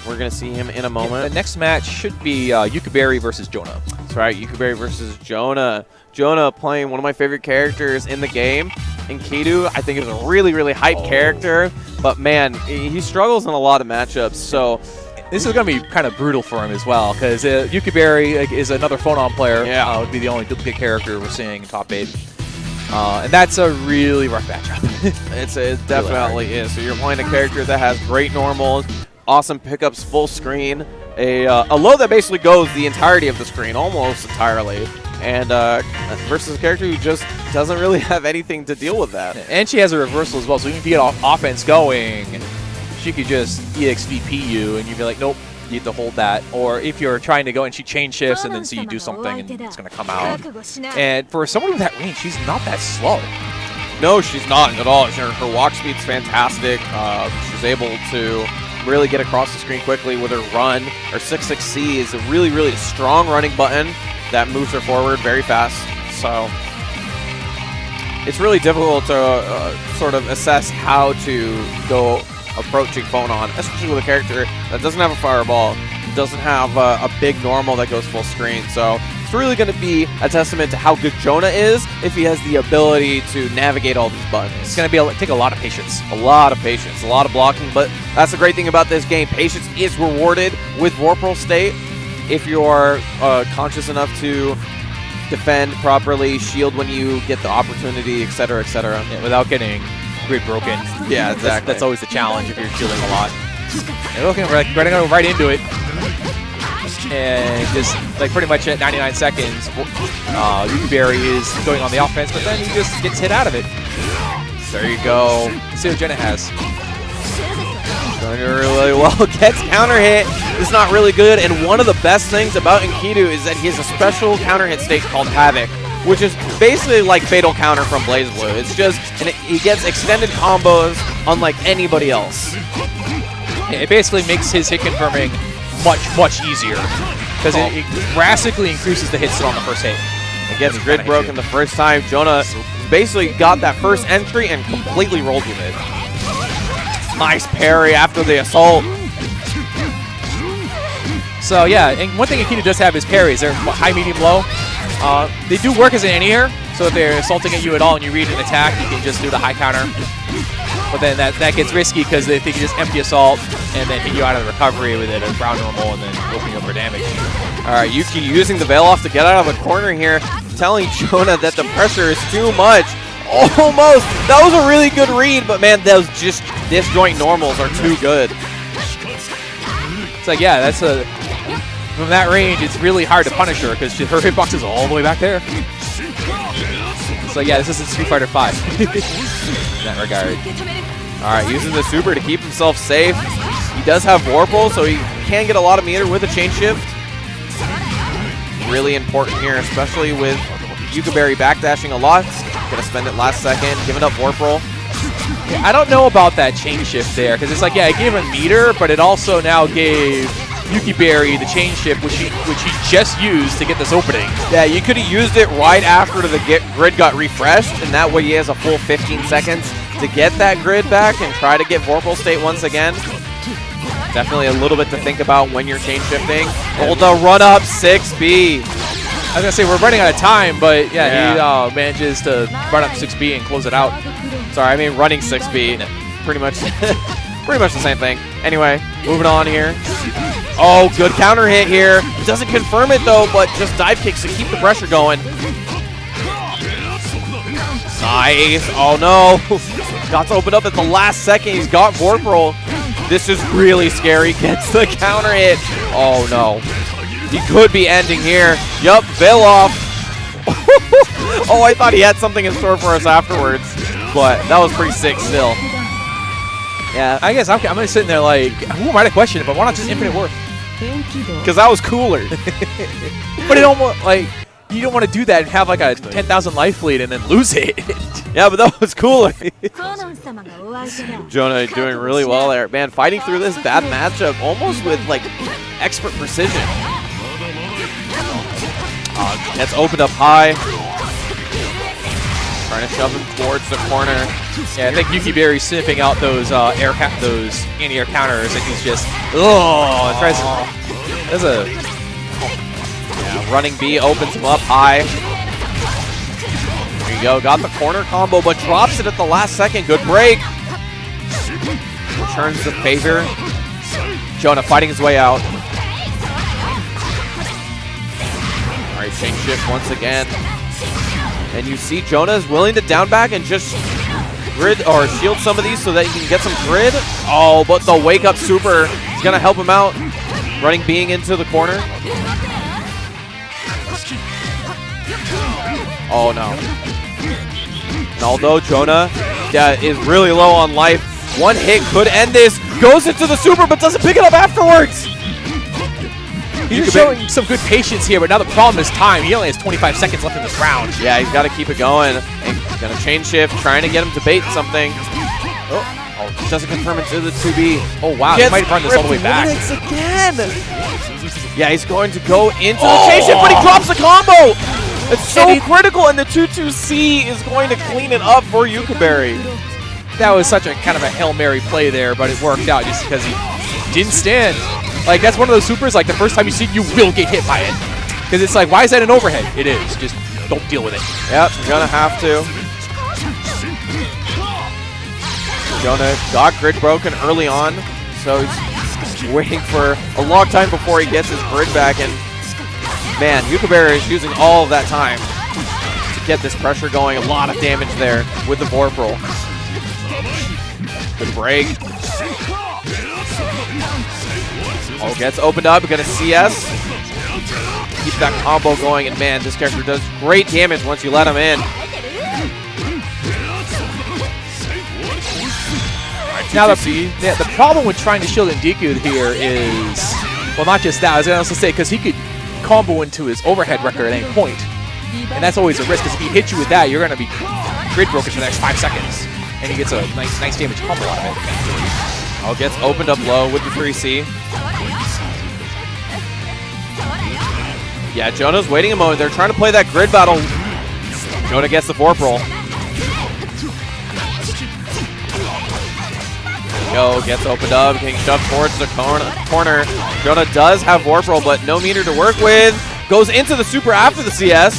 we're going to see him in a moment. The next match should be Yukiberi versus Jonah. That's right, Yukiberi versus Jonah. Jonah playing one of my favorite characters in the game. And Kidu, I think, is a really, really hyped character. But, man, he struggles in a lot of matchups. So this is going to be kind of brutal for him as well, because Yukiberi is another Phonon player. Yeah. Would be the only duplicate character we're seeing in top 8. And that's a really rough matchup. It definitely is. So you're playing a character that has great normals, awesome pickups, full screen, a low that basically goes the entirety of the screen, almost entirely, and versus a character who just doesn't really have anything to deal with that. And she has a reversal as well, so even if you get offense going, she could just EXVP you, and you'd be like, nope, you have to hold that. Or if you're trying to go and she chain shifts, and then so you do something, and it's going to come out. And for someone with that range, she's not that slow. No, she's not at all. Her walk speed's fantastic. She's able to really get across the screen quickly with her run. Her 6-6C is a really, really strong running button that moves her forward very fast. So it's really difficult to sort of assess how to go approaching Phonon, especially with a character that doesn't have a fireball, doesn't have a big normal that goes full screen. So it's it's really going to be a testament to how good Jonah is if he has the ability to navigate all these buttons. It's going to take a lot of patience. A lot of patience, a lot of blocking, but that's the great thing about this game. Patience is rewarded with Vorpal State if you're conscious enough to defend properly, shield when you get the opportunity, etc., etc. Yeah, without getting grid broken. Yeah, exactly. That's always the challenge if you're shielding a lot. And looking, we're going to go right into it. And just, like, pretty much at 99 seconds, Yukiberry is going on the offense, but then he just gets hit out of it. There you go. Let's see what Jenna has. Going really well. Gets counter hit. It's not really good. And one of the best things about Enkidu is that he has a special counter hit state called Havoc, which is basically like Fatal Counter from BlazBlue. It's just, and he gets extended combos unlike anybody else. It basically makes his hit confirming much easier because it drastically increases the hits on the first hit. It gets grid broken the first time. Jonah basically got that first entry and completely rolled with it. Nice parry after the assault. So yeah, and one thing Enkidu does have is parries. They're high, medium, low. They do work as an anti-air, so if they're assaulting at you at all and you read an attack, you can just do the high counter. But then that gets risky because they can just empty assault and then hit you out of the recovery with it, a ground normal, and then open you up for damage. All right, Yuki using the veil off to get out of the corner here, telling Jonah that the pressure is too much. Almost. That was a really good read, but man, those just disjoint normals are too good. It's like, yeah, that's a... From that range, it's really hard to punish her because her hitbox is all the way back there. So yeah, this isn't Street Fighter 5 in that regard. All right, using the super to keep himself safe. He does have Vorpal, so he can get a lot of meter with a chain shift. Really important here, especially with Yukiberry backdashing a lot. Gonna spend it last second, giving up Vorpal. Yeah, I don't know about that chain shift there because it's like, yeah, it gave him meter, but it also now gave Yukiberry the chain shift, which he just used to get this opening. Yeah, you could have used it right after the grid got refreshed, and that way he has a full 15 seconds to get that grid back and try to get Vorpal State once again. Definitely a little bit to think about when you're chain shifting. Hold the run up 6B. I was gonna say we're running out of time, but yeah. He manages to run up 6B and close it out. Sorry, I mean running 6B. Pretty much the same thing. Anyway, moving on here. Oh, good counter hit here. Doesn't confirm it though, but just dive kicks to keep the pressure going. Nice. Oh no. Got to open up at the last second. He's got Vorpal. This is really scary. Gets the counter hit. Oh no. He could be ending here. Yup, veil off. Oh, I thought he had something in store for us afterwards, but that was pretty sick still. Yeah, I guess I'm gonna sitting there like, who am I to question it? But why not just infinite worth? Because that was cooler. But it almost like you don't want to do that and have like a 10,000 life lead and then lose it. Yeah, but that was cooler. Jonah doing really well there, man. Fighting through this bad matchup almost with like expert precision. Gets opened up high. Trying to shove him towards the corner. Yeah, I think Yukiberry's sniffing out those those anti-air counters, and he's just tries to. There's a running B opens him up high. There you go, got the corner combo, but drops it at the last second. Good break. Returns the favor. Jonah fighting his way out. All right, chain shift once again. And you see Jonah is willing to down back and just grid or shield some of these so that he can get some grid. Oh, but the wake up super is going to help him out. Running being into the corner. Oh no. And although Jonah is really low on life, one hit could end this. Goes into the super but doesn't pick it up afterwards. He's showing some good patience here, but now the problem is time. He only has 25 seconds left in this round. Yeah, he's got to keep it going. And gonna chain shift, trying to get him to bait something. Oh, doesn't confirm into the 2B. Oh wow, he might run this all the way back. Again. Yeah, he's going to go into the chain shift, but he drops a combo. It's so critical, and the 2-2C is going to clean it up for Yukiberry. That was such a kind of a Hail Mary play there, but it worked out just because he didn't stand. Like, that's one of those supers, like, the first time you see it, you will get hit by it. Because it's like, why is that an overhead? It is. Just don't deal with it. Yep, gonna have to. Jonah got grid broken early on, so he's waiting for a long time before he gets his grid back. And man, Yukaberry is using all of that time to get this pressure going. A lot of damage there with the Vorpal. Good break. Oh, gets opened up, gonna CS. Keep that combo going, and man, this character does great damage once you let him in. Now, the problem with trying to shield Ndiku here is, well, not just that. I was going to also say, because he could combo into his overhead record at any point. And that's always a risk, because if he hits you with that, you're going to be grid broken for the next 5 seconds. And he gets a nice damage combo out of it. Oh, gets opened up low with the 3C. Yeah, Jonah's waiting a moment. They're trying to play that grid battle. Jonah gets the Vorpal. Go, gets opened up, getting shoved towards the corner. Jonah does have Vorpal, but no meter to work with. Goes into the super after the CS.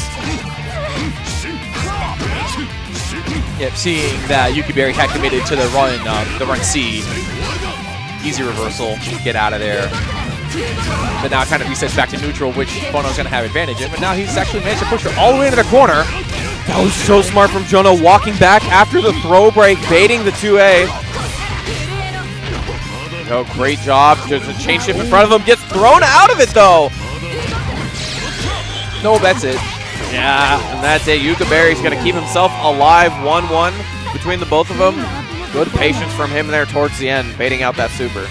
Yep, seeing that Yukiberry had committed to the run C. Easy reversal, get out of there. But now it kind of resets back to neutral, which Bono's going to have advantage in. But now he's actually managed to push her all the way into the corner. That was so smart from Jonah, walking back after the throw break, baiting the 2A. Oh, great job. There's a chain shift in front of him. Gets thrown out of it, though. No, that's it. Yeah, and that's it. Yukaberry's going to keep himself alive 1-1 between the both of them. Good patience from him there towards the end, baiting out that super.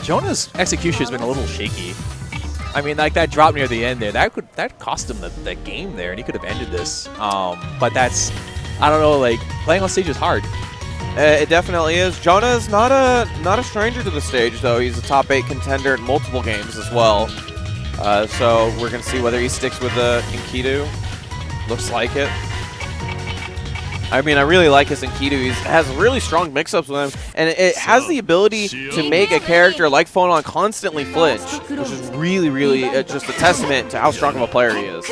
Jonah's execution has been a little shaky. I mean, like that drop near the end there, that cost him the game there, and he could have ended this. But that's, I don't know, like playing on stage is hard. It definitely is. Jonah's not a stranger to the stage, though. He's a top 8 contender in multiple games as well. So we're going to see whether he sticks with the Enkidu. Looks like it. I mean, I really like his Enkidu. He has really strong mix-ups with him, and it has the ability to make a character like Phonon constantly flinch, which is really, really just a testament to how strong of a player he is.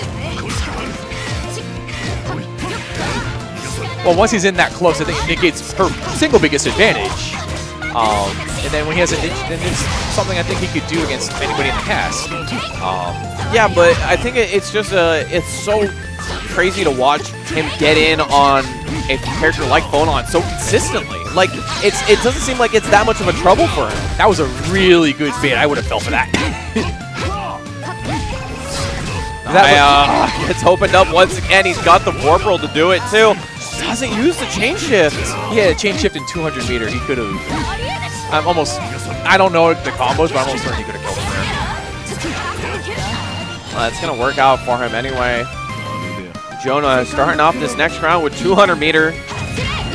Well, once he's in that close, I think it negates her single biggest advantage. And then when he has a niche, then it's something I think he could do against anybody in the cast. Yeah, but I think it's just it's so crazy to watch him get in on a character like Phonon so consistently. Like, it doesn't seem like it's that much of a trouble for him. That was a really good bait. I would have fell for that. It's opened up once again. He's got the Vorpal to do it, too. Doesn't use the chain shift. Yeah, chain shift in 200 meter. He could have. I'm almost. I don't know the combos, but I'm almost certain he could have killed him there. Well, it's going to work out for him anyway. Jonah starting off this next round with 200 meter.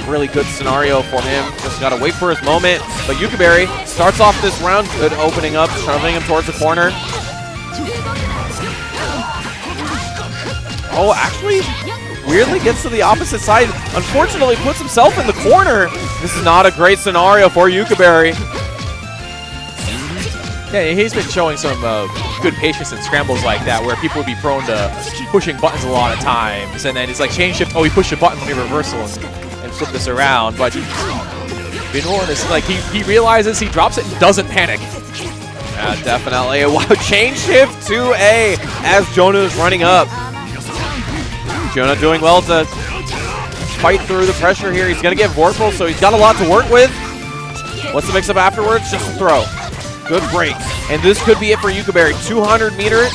Really good scenario for him. Just got to wait for his moment. But Yukaberry starts off this round good, opening up, shoving him towards the corner. Oh, actually, weirdly gets to the opposite side. Unfortunately, puts himself in the corner. This is not a great scenario for Yukaberry. Yeah, he's been showing some good patience in scrambles like that, where people would be prone to pushing buttons a lot of times, and then it's like chain shift. Oh, he pushed a button when he reversal and flip this around, but he's been rolling this. Like he realizes he drops it and doesn't panic. Yeah, definitely. Wow, chain shift 2A as Jonah is running up. Jonah doing well to fight through the pressure here. He's going to get Vorpal, so he's got a lot to work with. What's the mix-up afterwards? Just a throw. Good break. And this could be it for Yukaberry. 200 meter,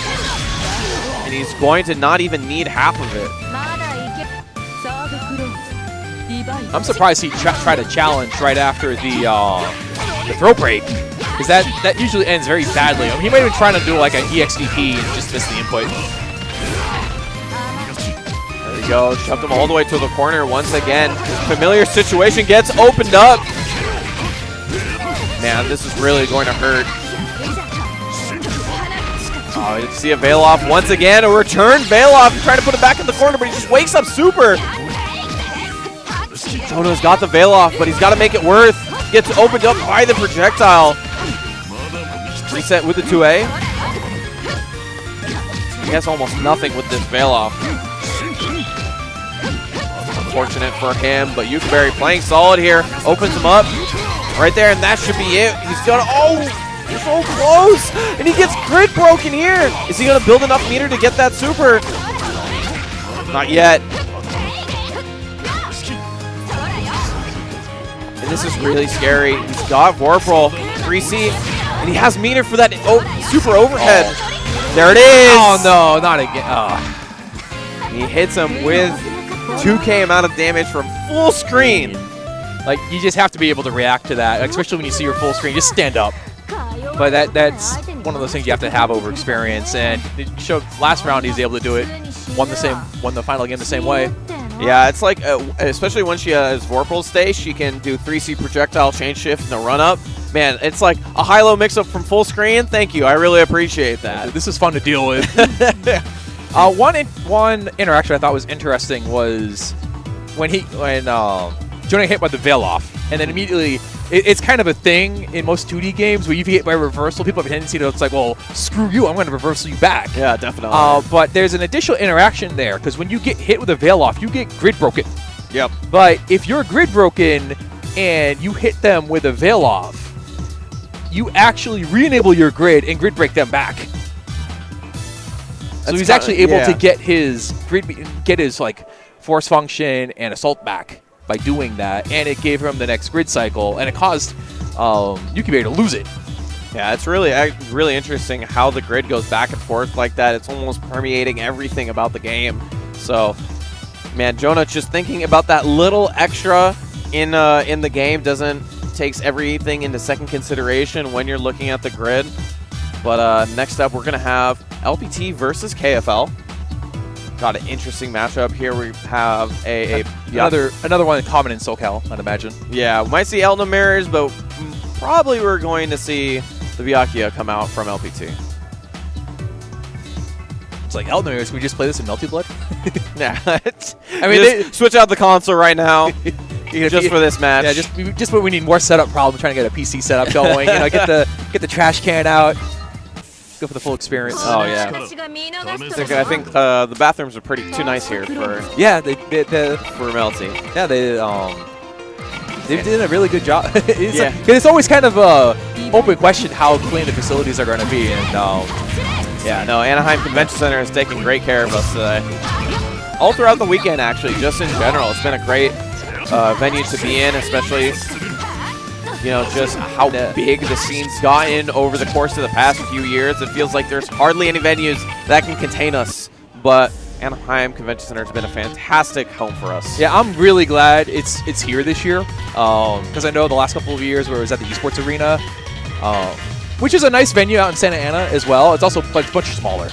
and he's going to not even need half of it. I'm surprised he tried to challenge right after the throw break, because that usually ends very badly. I mean, he might have been trying to do like an EXDP and just miss the input. There we go. Shoved him all the way to the corner once again. Familiar situation gets opened up. Man, this is really going to hurt. Oh, you see a Veil-Off once again. A return Veil-Off. Trying to put it back in the corner, but he just wakes up super. Jonah's got the Veil-Off, but he's got to make it worth. Gets opened up by the projectile. Reset with the 2A. He has almost nothing with this veil off. Unfortunate for him, but Yukiberry playing solid here. Opens him up right there, and that should be it. He's gonna, oh, he's so close, and he gets grid broken here. Is he gonna build enough meter to get that super? Not yet. And this is really scary. He's got Vorpal, 3C, and he has meter for that super overhead. There it is. Oh no, not again. Oh. He hits him with 2K amount of damage from full screen. Like, you just have to be able to react to that, especially when you see your full screen. Just stand up. But that's one of those things you have to have over experience. And it showed last round he was able to do it. Won the final game the same way. Yeah, it's like, especially when she has Vorpal stay, she can do 3C projectile, change shift, and the run up. Man, it's like a high-low mix-up from full screen. Thank you. I really appreciate that. This is fun to deal with. One interaction I thought was interesting was when Jonah hit by the veil off, and then immediately it's kind of a thing in most 2D games where you get hit by reversal. People have a tendency to, it's like, well, screw you, I'm going to reversal you back. Yeah, definitely. But there's an additional interaction there, because when you get hit with a veil off, you get grid broken. Yep. But if you're grid broken and you hit them with a veil off, you actually re-enable your grid and grid break them back. So he's actually able to get his like force function and assault back by doing that, and it gave him the next grid cycle, and it caused Yukiberry to lose it. Yeah, it's really interesting how the grid goes back and forth like that. It's almost permeating everything about the game. So, man, Jonah just thinking about that little extra in the game takes everything into second consideration when you're looking at the grid. But next up, we're gonna have Lpt versus Kfl. Got an interesting matchup here. We have another one common in SoCal, I'd imagine. Yeah, we might see Elton Mirrors, but probably we're going to see the Byakuya come out from LPT. It's like, Elton Mirrors, can we just play this in Melty Blood? Yeah. I mean, switch out the console right now. Just for this match. Yeah, just when we need more setup problems, trying to get a PC setup going. You know, get the trash can out. Go for the full experience. Oh yeah. I think the bathrooms are too nice here for for Melty. Yeah, they did a really good job. It's always kind of a open question how clean the facilities are going to be, and yeah, no, Anaheim Convention Center is taking great care of us today. All throughout the weekend, actually, just in general, it's been a great venue to be in, especially, you know, just how big the scene's gotten over the course of the past few years. It feels like there's hardly any venues that can contain us, but Anaheim Convention Center has been a fantastic home for us. Yeah, I'm really glad it's here this year, because I know the last couple of years where it was at the esports arena, which is a nice venue out in Santa Ana as well. It's also much smaller,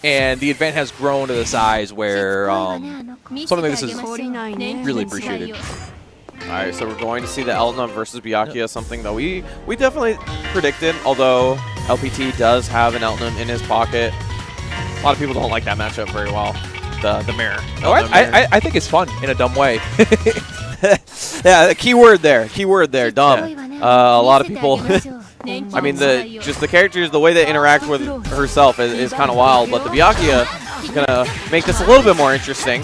and the event has grown to the size where something like this is really appreciated. All right, so we're going to see the Elton versus Byakuya, something that we definitely predicted, although LPT does have an Elton in his pocket. A lot of people don't like that matchup very well, the mirror. Oh, I think it's fun in a dumb way. Yeah, keyword there, dumb. A lot of people, I mean, just the characters, the way they interact with herself is kind of wild, but the Byakuya is going to make this a little bit more interesting.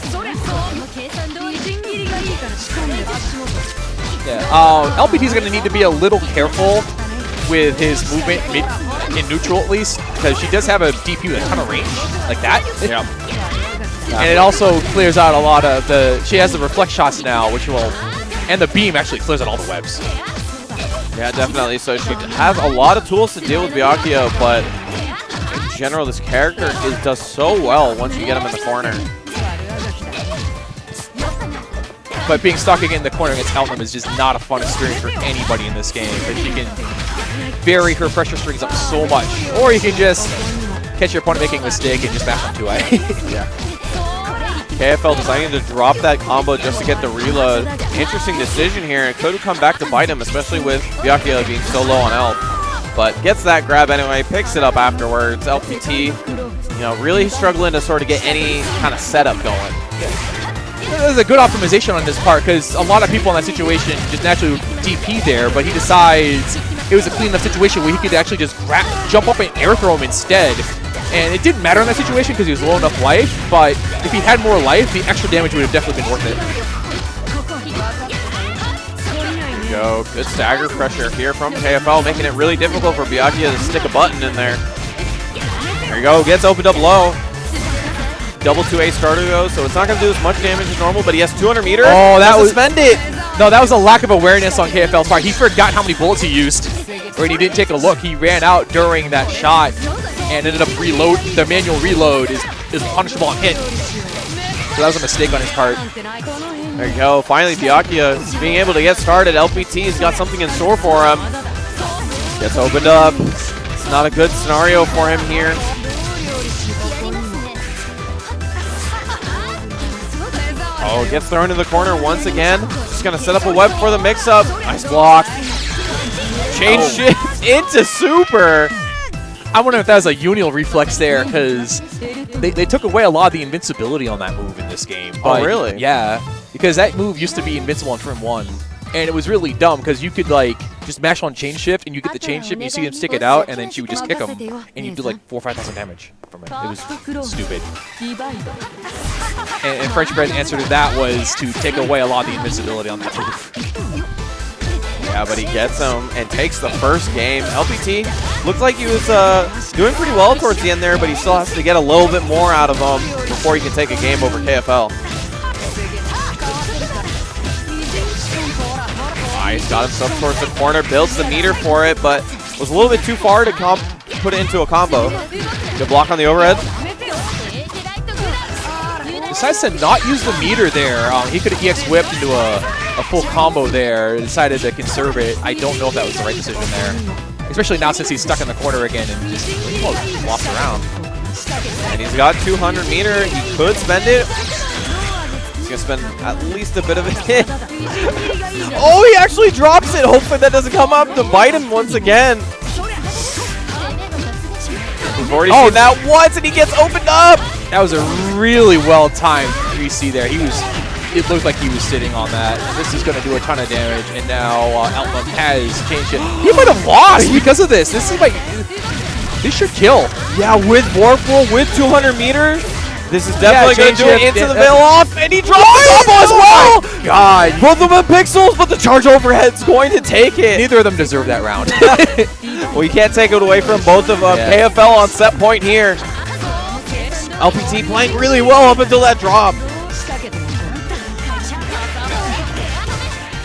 Yeah, LPT is going to need to be a little careful with his movement in neutral, at least, because she does have a DP with a ton of range, like that. Yeah. And it also clears out a lot of she has the reflect shots now, which will, and the beam actually clears out all the webs. Yeah, definitely. So she has a lot of tools to deal with Byakuya, but in general, this character does so well once you get him in the corner. But being stuck again in the corner against Elton is just not a fun experience for anybody in this game, because she can vary her pressure strings up so much. Or you can just catch your opponent making a mistake and just mash on 2A. Yeah. KFL deciding to drop that combo just to get the reload. Interesting decision here. It could have come back to bite him, especially with Byakuya being so low on health. But gets that grab anyway, picks it up afterwards. LPT, you know, really struggling to sort of get any kind of setup going. There's a good optimization on his part, because a lot of people in that situation just naturally DP there, but he decides it was a clean enough situation where he could actually just jump up and air throw him instead, And it didn't matter in that situation because he was low enough life, but if he had more life, the extra damage would have definitely been worth it. There you go. Good stagger pressure here from KFL, making it really difficult for Byakuya to stick a button in there. There you go. Gets opened up low. Double 2A starter though, so it's not going to do as much damage as normal, but he has 200 meters. Oh, that was suspended. No, that was a lack of awareness on KFL's part. He forgot how many bullets he used, or he didn't take a look. He ran out during that shot and ended up reload. The manual reload is punishable on hit. So that was a mistake on his part. There you go. Finally, Byakuya being able to get started. LPT's got something in store for him. Gets opened up. It's not a good scenario for him here. Oh, gets thrown in the corner once again. Just going to set up a web for the mix-up. Nice block. Change shift into super. I wonder if that was a Unial reflex there, because they took away a lot of the invincibility on that move in this game. But oh, really? Yeah, because that move used to be invincible on Trim 1. And it was really dumb, because you could, like, just mash on chain shift, and you get the chain shift, and you see him stick it out, and then she would just kick him, and you do like 4,000 or 5,000 damage from it. It was stupid. And French Bread's answer to that was to take away a lot of the invincibility on that move. Yeah, but he gets him and takes the first game. LPT looked like he was doing pretty well towards the end there, but he still has to get a little bit more out of him before he can take a game over KFL. Nice, got himself towards the corner, builds the meter for it, but was a little bit too far to put it into a combo. Good block on the overhead. Decides to not use the meter there. He could have EX whipped into a full combo there. Decided to conserve it. I don't know if that was the right decision there. Especially now since he's stuck in the corner again and just flops around. And he's got 200 meter. He could spend it. He's going to spend at least a bit of it. Oh, he actually drops it. Hopefully that doesn't come up to bite him once again. We've already seen that once, and he gets opened up. That was a really well-timed 3C there. It looked like he was sitting on that. This is going to do a ton of damage, and now Outlaw has changed it. He might have lost because of this. This is like, this should kill. Yeah, with Vorpal, with 200 meters, this is definitely going to do it into the veil off, and he drops the combo as well. God, both of them pixels, but the charge overhead's going to take it. Neither of them deserve that round. Well, you can't take it away from both of them. Yeah. KFL on set point here. LPT playing really well up until that drop.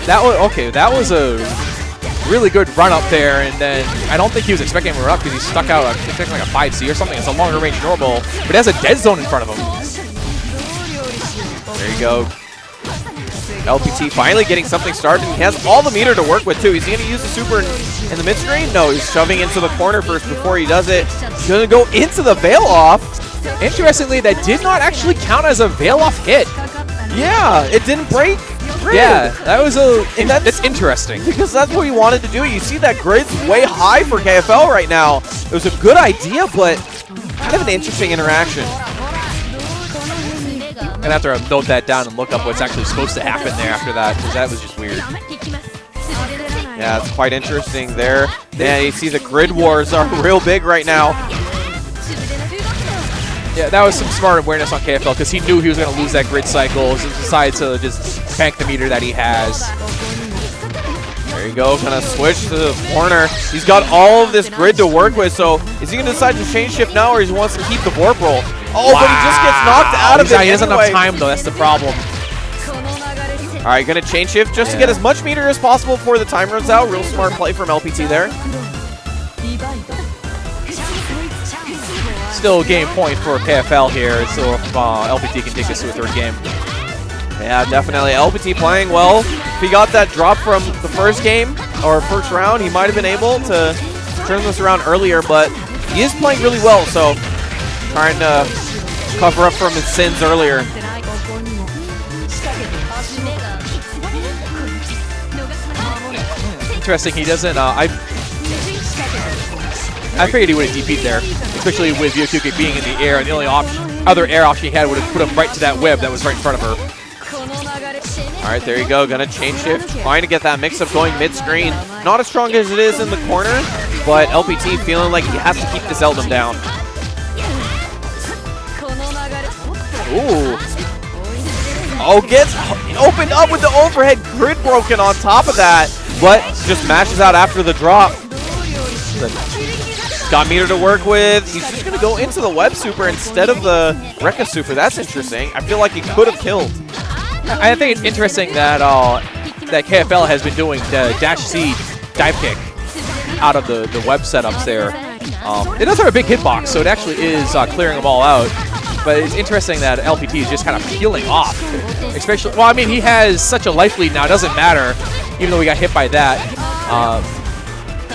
That was a really good run up there, and then I don't think he was expecting him to run up because he stuck out expecting like a 5C or something. It's a longer range normal, but it has a dead zone in front of him. There you go. LPT finally getting something started. He has all the meter to work with too. Is he going to use the super in the mid screen? No, he's shoving into the corner first before he does it. He's going to go into the veil off. Interestingly, that did not actually count as a veil off hit. Yeah, it didn't break. Grid. Yeah, that was that's interesting. Because that's what he wanted to do. You see that grid's way high for KFL right now. It was a good idea, but kind of an interesting interaction. I'm going to have to note that down and look up what's actually supposed to happen there after that, because that was just weird. Yeah, it's quite interesting there. Yeah, you see the grid wars are real big right now. Yeah, that was some smart awareness on KFL because he knew he was going to lose that grid cycle, so he decided to just bank the meter that he has. There you go, kind of switch to the corner. He's got all of this grid to work with, so is he going to decide to change shift now, or he wants to keep the warp roll? Oh, wow. But he just gets knocked out of it He doesn't have time, though. That's the problem. All right, going to change shift just to get as much meter as possible before the time runs out. Real smart play from LPT there. Still a game point for KFL here, so if LPT can take this to a third game. Yeah, definitely. LPT playing well. If he got that drop from the first game, or first round, he might have been able to turn this around earlier, but he is playing really well, so trying to cover up from his sins earlier. Interesting, he doesn't, I figured he would have DP'd there, especially with Vickomods being in the air, and the only other air option he had would have put him right to that web that was right in front of her. All right, there you go. Gonna change shift. Trying to get that mix-up going mid-screen. Not as strong as it is in the corner, but LPT feeling like he has to keep this Eldum down. Ooh. Oh, gets opened up with the overhead grid broken on top of that, but just mashes out after the drop. Got meter to work with. He's just going to go into the web super instead of the Rekka super. That's interesting. I feel like he could have killed. I think it's interesting that that KFL has been doing the dash C dive kick out of the web setups there. It does have a big hitbox, so it actually is clearing them all out. But it's interesting that LPT is just kind of peeling off. Especially, well, I mean, he has such a life lead now. It doesn't matter, even though we got hit by that.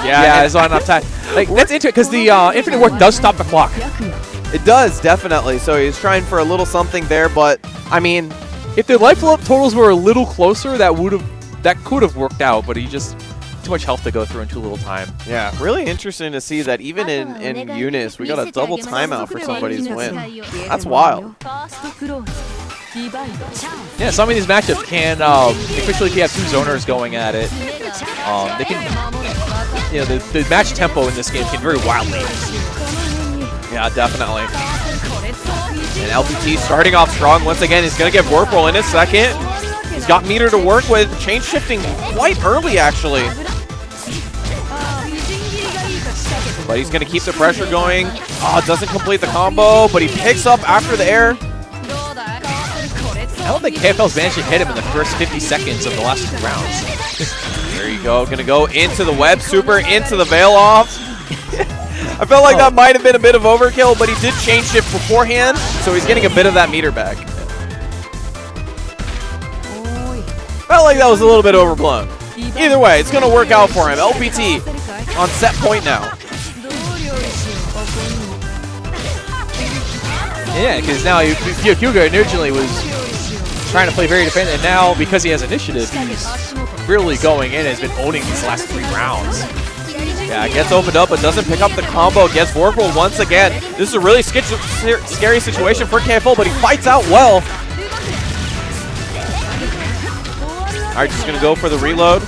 Yeah, it's not enough time. Like, that's interesting because the infinite work does stop the clock. It does, definitely. So he's trying for a little something there, but I mean, if the life totals were a little closer, that could have worked out. But he just too much health to go through in too little time. Yeah, really interesting to see that even in UNIST, we got a double timeout for somebody's win. That's wild. Yeah, some of these matchups can, especially if you have two zoners going at it, they can, you know, the match tempo in this game can vary wildly. Yeah, definitely. And LPT starting off strong once again. He's going to get warp roll in a second. He's got meter to work with. Change shifting quite early, actually. But he's going to keep the pressure going. Oh, doesn't complete the combo, but he picks up after the air. I don't think KFL's managed to hit him in the first 50 seconds of the last 2 rounds. There you go. Going to go into the web super, into the veil off. I felt like that might have been a bit of overkill, but he did change shift beforehand, so he's getting a bit of that meter back. Felt like that was a little bit overblown. Either way, it's going to work out for him. LPT on set point now. Yeah, because now Hyuga originally was trying to play very defensive, and now because he has initiative, he's really going in and has been owning these last 3 rounds. Yeah, gets opened up but doesn't pick up the combo. Gets warp roll once again. This is a really scary situation for KFL, but he fights out well. All right, just going to go for the reload.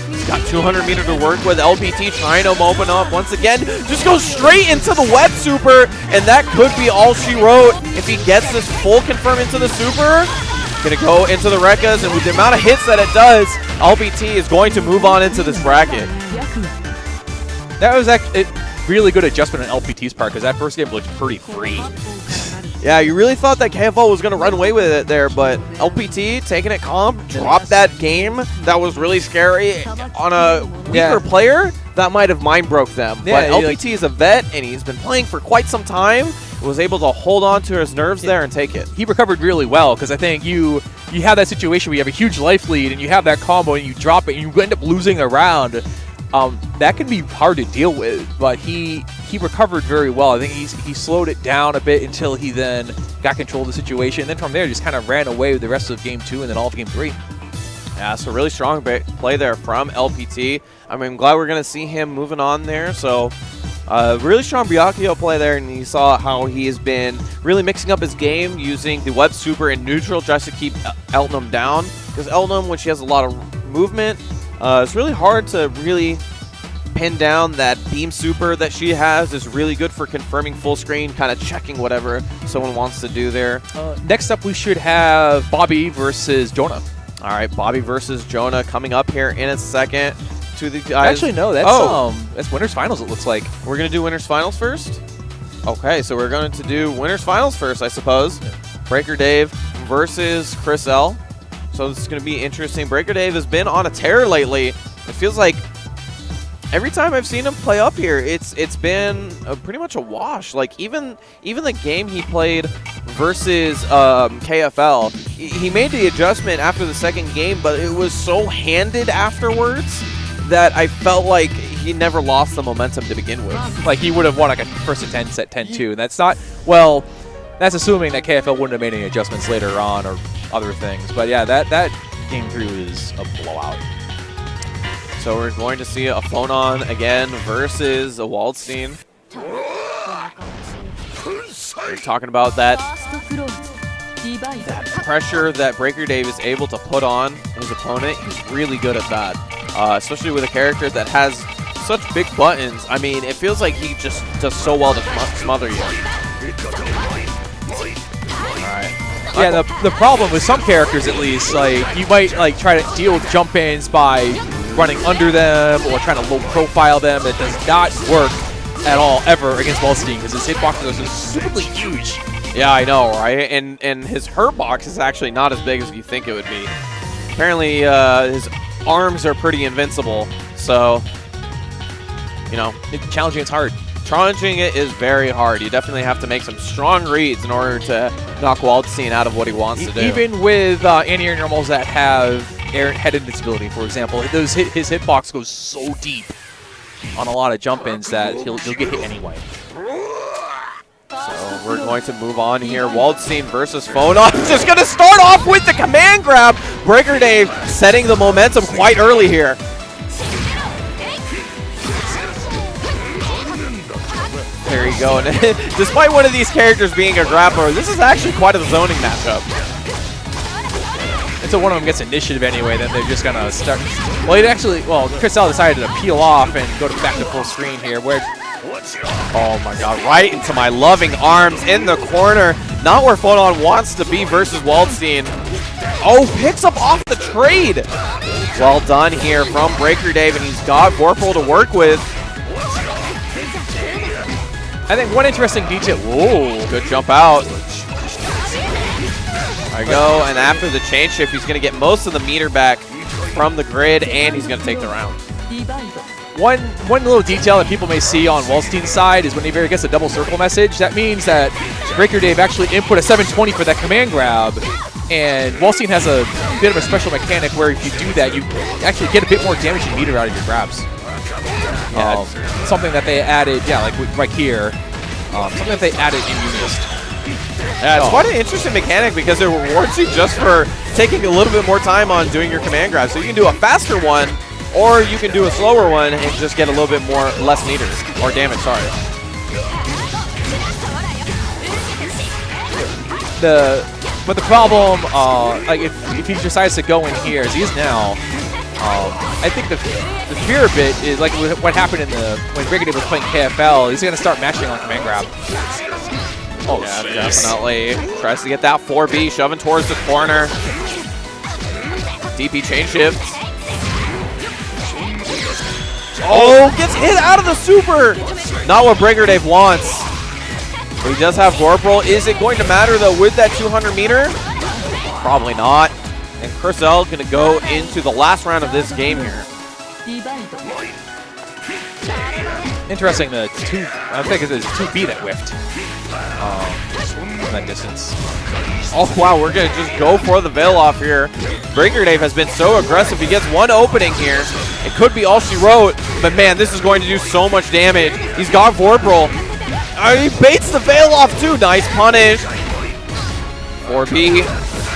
He's got 200 meter to work with. LPT trying to open up once again. Just goes straight into the web super, and that could be all she wrote if he gets this full confirm into the super. Going to go into the Rekkas, and with the amount of hits that it does, LPT is going to move on into this bracket. That was actually a really good adjustment on LPT's part because that first game looked pretty free. Yeah, you really thought that KFL was going to run away with it there, but LPT taking it calm, dropped that game. That was really scary on a weaker player. That might have mind broke them. Yeah, but LPT is a vet, and he's been playing for quite some time. Was able to hold on to his nerves there and take it. He recovered really well because I think you have that situation where you have a huge life lead and you have that combo and you drop it and you end up losing a round. That can be hard to deal with, but he recovered very well. I think he slowed it down a bit until he then got control of the situation. And then from there, just kind of ran away with the rest of Game 2 and then all of Game 3. Yeah, so really strong play there from LPT. I mean, I'm glad we're going to see him moving on there. So really strong Byakuyo play there, and you saw how he has been really mixing up his game using the web super in neutral just to keep Eltnum down. Because Eltnum, when she has a lot of movement, it's really hard to really pin down. That beam super that she has is really good for confirming full screen, kind of checking whatever someone wants to do there. Next up, we should have Bobby versus Jonah. All right, Bobby versus Jonah coming up here in a second. To the guys. Actually, no, that's winners finals. It looks like we're gonna do winners finals first. Okay, so we're going to do winners finals first, I suppose. Yeah. Breaker Dave versus Chris L. So this is going to be interesting. Breaker Dave has been on a tear lately. It feels like every time I've seen him play up here, it's been pretty much a wash. Like even the game he played versus KFL, he made the adjustment after the second game, but it was so handed afterwards that I felt like he never lost the momentum to begin with. Like he would have won like a first to 10 set 10-2. That's not, well, that's assuming that KFL wouldn't have made any adjustments later on or other things. But yeah, that game 3 was a blowout. So we're going to see a Phonon again versus a Waldstein. We're talking about that pressure that Breaker Dave is able to put on his opponent. He's really good at that, especially with a character that has such big buttons. I mean, it feels like he just does so well to smother you. All right, Yeah, the problem with some characters, at least, like you might like try to deal with jump-ins by running under them or trying to low profile them. It does not work at all ever against Waldstein because his hitboxes are stupidly huge. Yeah, I know, right? And his hurt box is actually not as big as you think it would be. Apparently, his arms are pretty invincible, so, you know. Challenging it's hard. Challenging it is very hard. You definitely have to make some strong reads in order to knock Waldstein out of what he wants to do. Even with anti-air normals that have head invincibility, for example, his hitbox goes so deep on a lot of jump-ins that he'll get hit anyway. So we're going to move on here. Waldstein versus Phonon. Just going to start off with the command grab. Breaker Dave setting the momentum quite early here. There you go. And despite one of these characters being a grappler, this is actually quite a zoning matchup. Until one of them gets initiative anyway, then they're just going to start. Well, Kfl decided to peel off and go back to full screen here. Where oh my god, right into my loving arms in the corner. Not where Phonon wants to be versus Waldstein. Oh, picks up off the trade. Well done here from Breaker Dave, and he's got Vorpal to work with. I think one interesting detail. Whoa, good jump out. There you go, and after the chain shift, he's going to get most of the meter back from the grid, and he's going to take the round. One little detail that people may see on Waldstein's side is when he gets a double circle message. That means that Breaker Dave actually input a 720 for that command grab, and Waldstein has a bit of a special mechanic where if you do that, you actually get a bit more damage and meter out of your grabs. Something that they added, yeah, like right here. Something that they added in UNIST. Yeah, it's quite an interesting mechanic because it rewards you just for taking a little bit more time on doing your command grab. So you can do a faster one, or you can do a slower one and just get a little bit less meter, or damage, sorry. But the problem, like if he decides to go in here, as he is now, I think the fear a bit is like what happened in when Breaker Dave was playing KFL. He's going to start mashing on command grab. Oh, yeah, definitely. Tries to get that 4B, shoving towards the corner. DP chain shift. Oh, gets hit out of the super. Not what Breaker Dave wants. But he does have Vorpal. Is it going to matter, though, with that 200 meter? Probably not. And Kfl going to go into the last round of this game here. Interesting, I think it is 2B that whiffed from that distance. Oh, wow, we're going to just go for the veil off here. Breaker Dave has been so aggressive. He gets one opening here. It could be all she wrote, but man, this is going to do so much damage. He's got Vorpal. He baits the veil off too. Nice punish. 4B.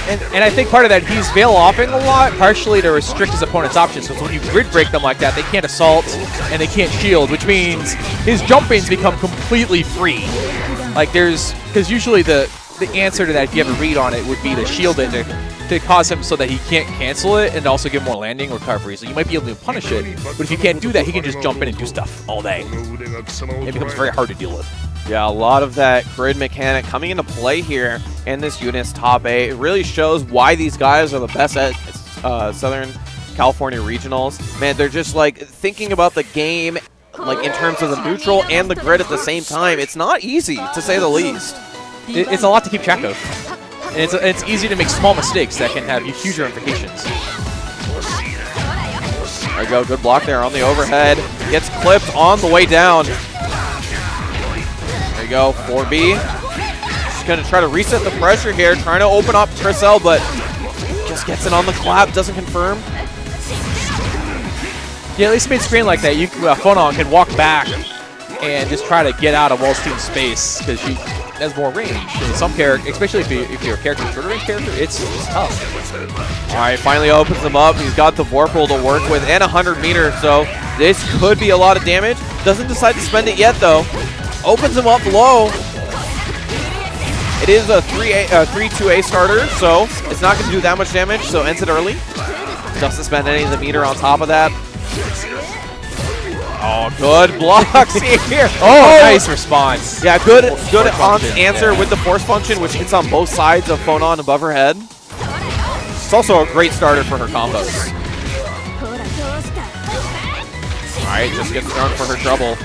And I think part of that, he's veil offing a lot, partially to restrict his opponent's options. So when you grid break them like that, they can't assault and they can't shield, which means his jump-ins become completely free. Like because usually the answer to that, if you have a read on it, would be to shield it to cause him so that he can't cancel it and also give more landing recovery. So you might be able to punish it, but if you can't do that, he can just jump in and do stuff all day. It becomes very hard to deal with. Yeah, a lot of that grid mechanic coming into play here in this UNIST top 8. It really shows why these guys are the best at Southern California Regionals. Man, they're just like thinking about the game like in terms of the neutral and the grid at the same time. It's not easy, to say the least. It's a lot to keep track of. And it's easy to make small mistakes that can have huge ramifications. There you go, good block there on the overhead. Gets clipped on the way down. There you go, 4B. Just gonna try to reset the pressure here, trying to open up Kfl, but just gets it on the clap, doesn't confirm. Yeah, at least mid-screen like that, Phonon can walk back and just try to get out of Waldstein's space because she has more range. And some character, especially if you're a character, shorter range character, it's tough. All right, finally opens him up. He's got the Vorpal to work with and 100 meters, so this could be a lot of damage. Doesn't decide to spend it yet, though. Opens him up low. It is a 3-2A starter, so it's not going to do that much damage, so ends it early. Doesn't spend any of the meter on top of that. Oh, good blocks here. Oh, nice response. Yeah, good on function, answer yeah. with the force function, which hits on both sides of Phonon above her head. It's also a great starter for her combos. All right, just gets thrown for her trouble.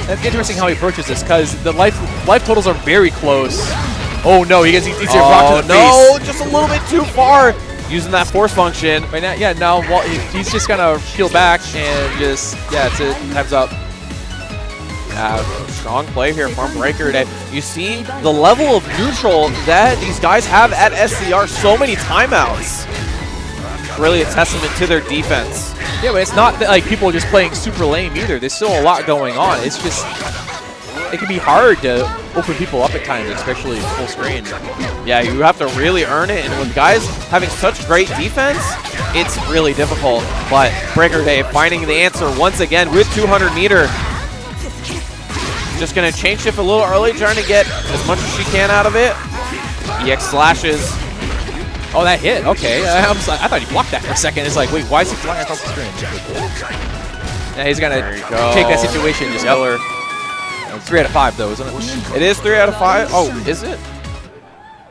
That's interesting how he approaches this, because the life totals are very close. Oh no, he gets a rock to the no, face. just a little bit too far. Using that force function. Right now, yeah, now he's just gonna peel back and just, yeah, that's it. Time's up. Strong play here from Breaker Day. You see the level of neutral that these guys have at SCR. So many timeouts. Really a testament to their defense. Yeah, but it's not that, like, people are just playing super lame either. There's still a lot going on. It's just, it can be hard to open people up at times, especially full screen. Yeah, you have to really earn it, and with guys having such great defense, it's really difficult. But Breaker Day finding the answer once again with 200 meter. Just going to change shift a little early, trying to get as much as she can out of it. EX slashes. Oh, that hit. Okay. I thought he blocked that for a second. It's like, wait, why is he flying across the screen? Yeah, he's going to take that situation and just kill her. It's 3 out of 5, though, isn't it? It is 3 out of 5. Oh, is it?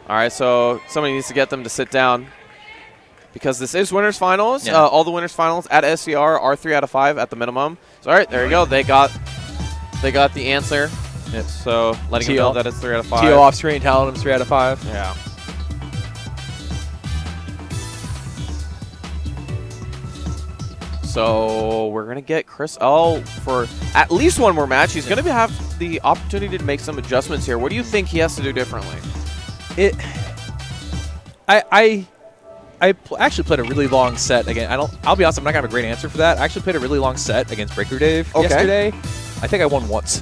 All right, so somebody needs to get them to sit down because this is winners finals. Yeah. All the winners finals at SCR are 3 out of 5 at the minimum. So all right, there you go. They got the answer. Yep. So letting them know that it's 3 out of 5. TO off screen telling him it's 3 out of 5. Yeah. So we're going to get Chris L for at least one more match. He's going to have the opportunity to make some adjustments here. What do you think he has to do differently? I actually played a really long set again. I'll be honest, I'm not gonna have a great answer for that. I actually played a really long set against Breaker Dave yesterday. I think I won once.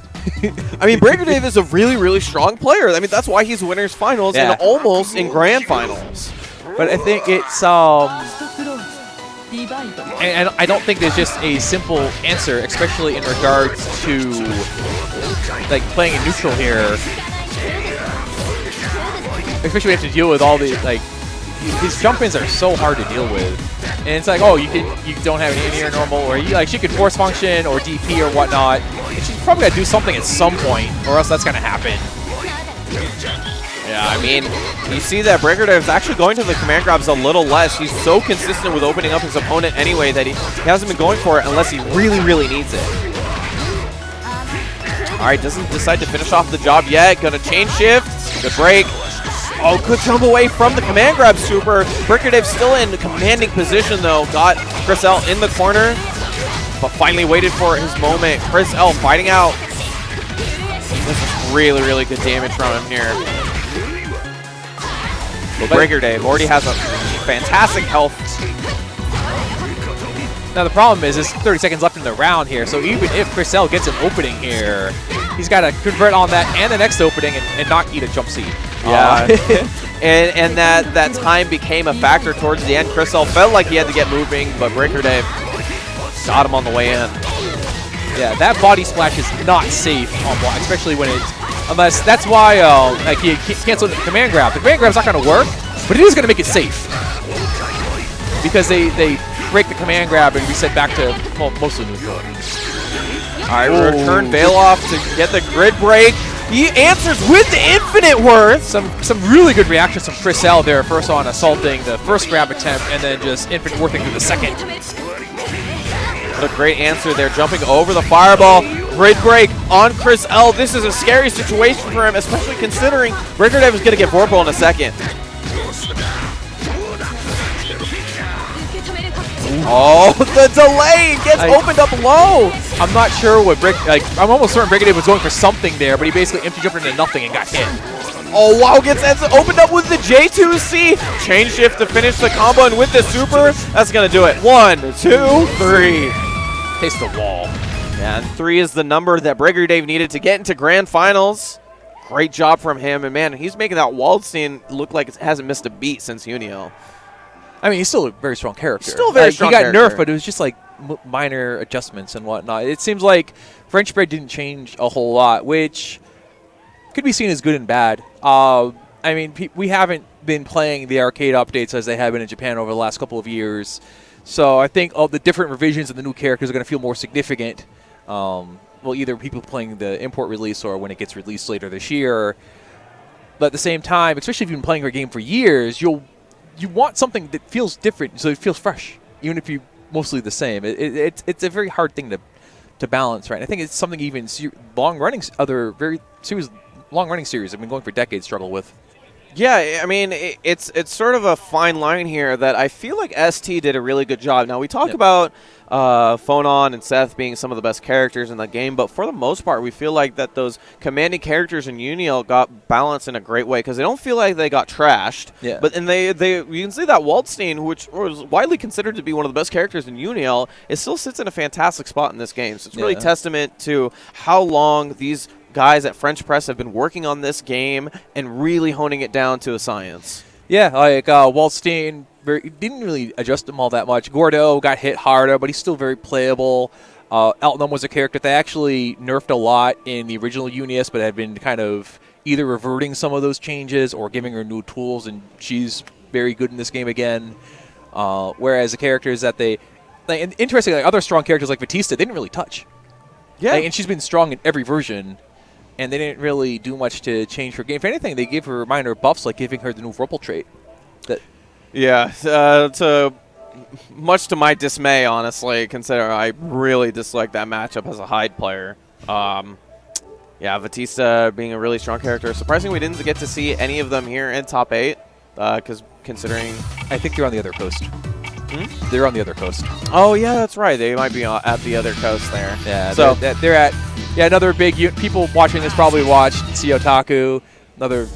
I mean, Breaker Dave is a really, really strong player. I mean, that's why he's winners finals and almost in grand finals. But I think it's and I don't think there's just a simple answer, especially in regards to like playing in neutral here. Especially we have to deal with all the like his jump-ins are so hard to deal with. And it's like, oh, you don't have any near normal, or she could force function or DP or whatnot. And she's probably gotta do something at some point, or else that's gonna happen. Yeah, I mean, you see that Breaker Dave is actually going to the command grabs a little less. He's so consistent with opening up his opponent anyway that he hasn't been going for it unless he really, really needs it. All right, doesn't decide to finish off the job yet. Gonna chain shift, the break. Oh, good jump away from the command grab super. Breaker Dave still in commanding position though. Got Chris L in the corner, but finally waited for his moment. Chris L fighting out. This is really, really good damage from him here. But Breaker Dave already has a fantastic health. Now the problem is there's 30 seconds left in the round here, so even if Chris L gets an opening here, he's got to convert on that and the next opening and not eat a jump seat. Yeah, and that time became a factor towards the end. Chris L felt like he had to get moving, but Breaker Dave got him on the way in. Yeah, that body splash is not safe on block, especially when it's, unless that's why like he canceled the command grab. The command grab's not going to work, but it is going to make it safe because they break the command grab and reset back to mostly neutral. All right, return Veil off to get the grid break. He answers with the infinite worth. Some really good reactions from Chris L there. First on assaulting the first grab attempt, and then just infinite worthing through the second. What a great answer there, jumping over the fireball. Grid break on Chris L. This is a scary situation for him, especially considering Breaker Dave is going to get Vorpal in a second. Oh, the delay gets opened up low. I'm not sure what I'm almost certain Breaker Dave was going for something there, but he basically empty jumped into nothing and got hit. Oh, wow, gets opened up with the J2C. Chain shift to finish the combo, and with the super, that's going to do it. 1, 2, 3. Taste the wall. Yeah, and 3 is the number that Breaker Dave needed to get into grand finals. Great job from him, and man, he's making that Waldstein look like it hasn't missed a beat since Unio. I mean, he's still a very strong character. Still very strong character. He got nerfed, but it was just like minor adjustments and whatnot. It seems like French Bread didn't change a whole lot, which could be seen as good and bad. I mean, we haven't been playing the arcade updates as they have been in Japan over the last couple of years. So I think all the different revisions of the new characters are going to feel more significant. Well, either people playing the import release or when it gets released later this year. But at the same time, especially if you've been playing your game for years, you want something that feels different, so it feels fresh, even if you're mostly the same. It's a very hard thing to balance, right? And I think it's something even long-running series I've been going for decades struggle with. Yeah, I mean, it's sort of a fine line here that I feel like ST did a really good job. Now, we talk about Phonon and Seth being some of the best characters in the game, but for the most part, we feel like that those commanding characters in Unio got balanced in a great way because they don't feel like they got trashed. Yeah. But and you can see that Waldstein, which was widely considered to be one of the best characters in Unio, it still sits in a fantastic spot in this game. So it's really testament to how long these guys at French Press have been working on this game and really honing it down to a science. Yeah, like Waldstein didn't really adjust him all that much. Gordo got hit harder, but he's still very playable. Eltnum was a character that actually nerfed a lot in the original UNIST, but had been kind of either reverting some of those changes or giving her new tools, and she's very good in this game again. Whereas the characters that and interestingly, other strong characters like Batista, they didn't really touch. Yeah, and she's been strong in every version. And they didn't really do much to change her game. If anything, they gave her minor buffs, like giving her the new Vorpal trait. Much to my dismay, honestly, considering I really dislike that matchup as a Hyde player. Batista being a really strong character. Surprisingly, we didn't get to see any of them here in top 8, because considering... I think they're on the other coast. They're on the other coast. Oh, yeah, that's right. They might be at the other coast there. Yeah, so they're at... Yeah, another big... People watching this probably watched Zotac. Another...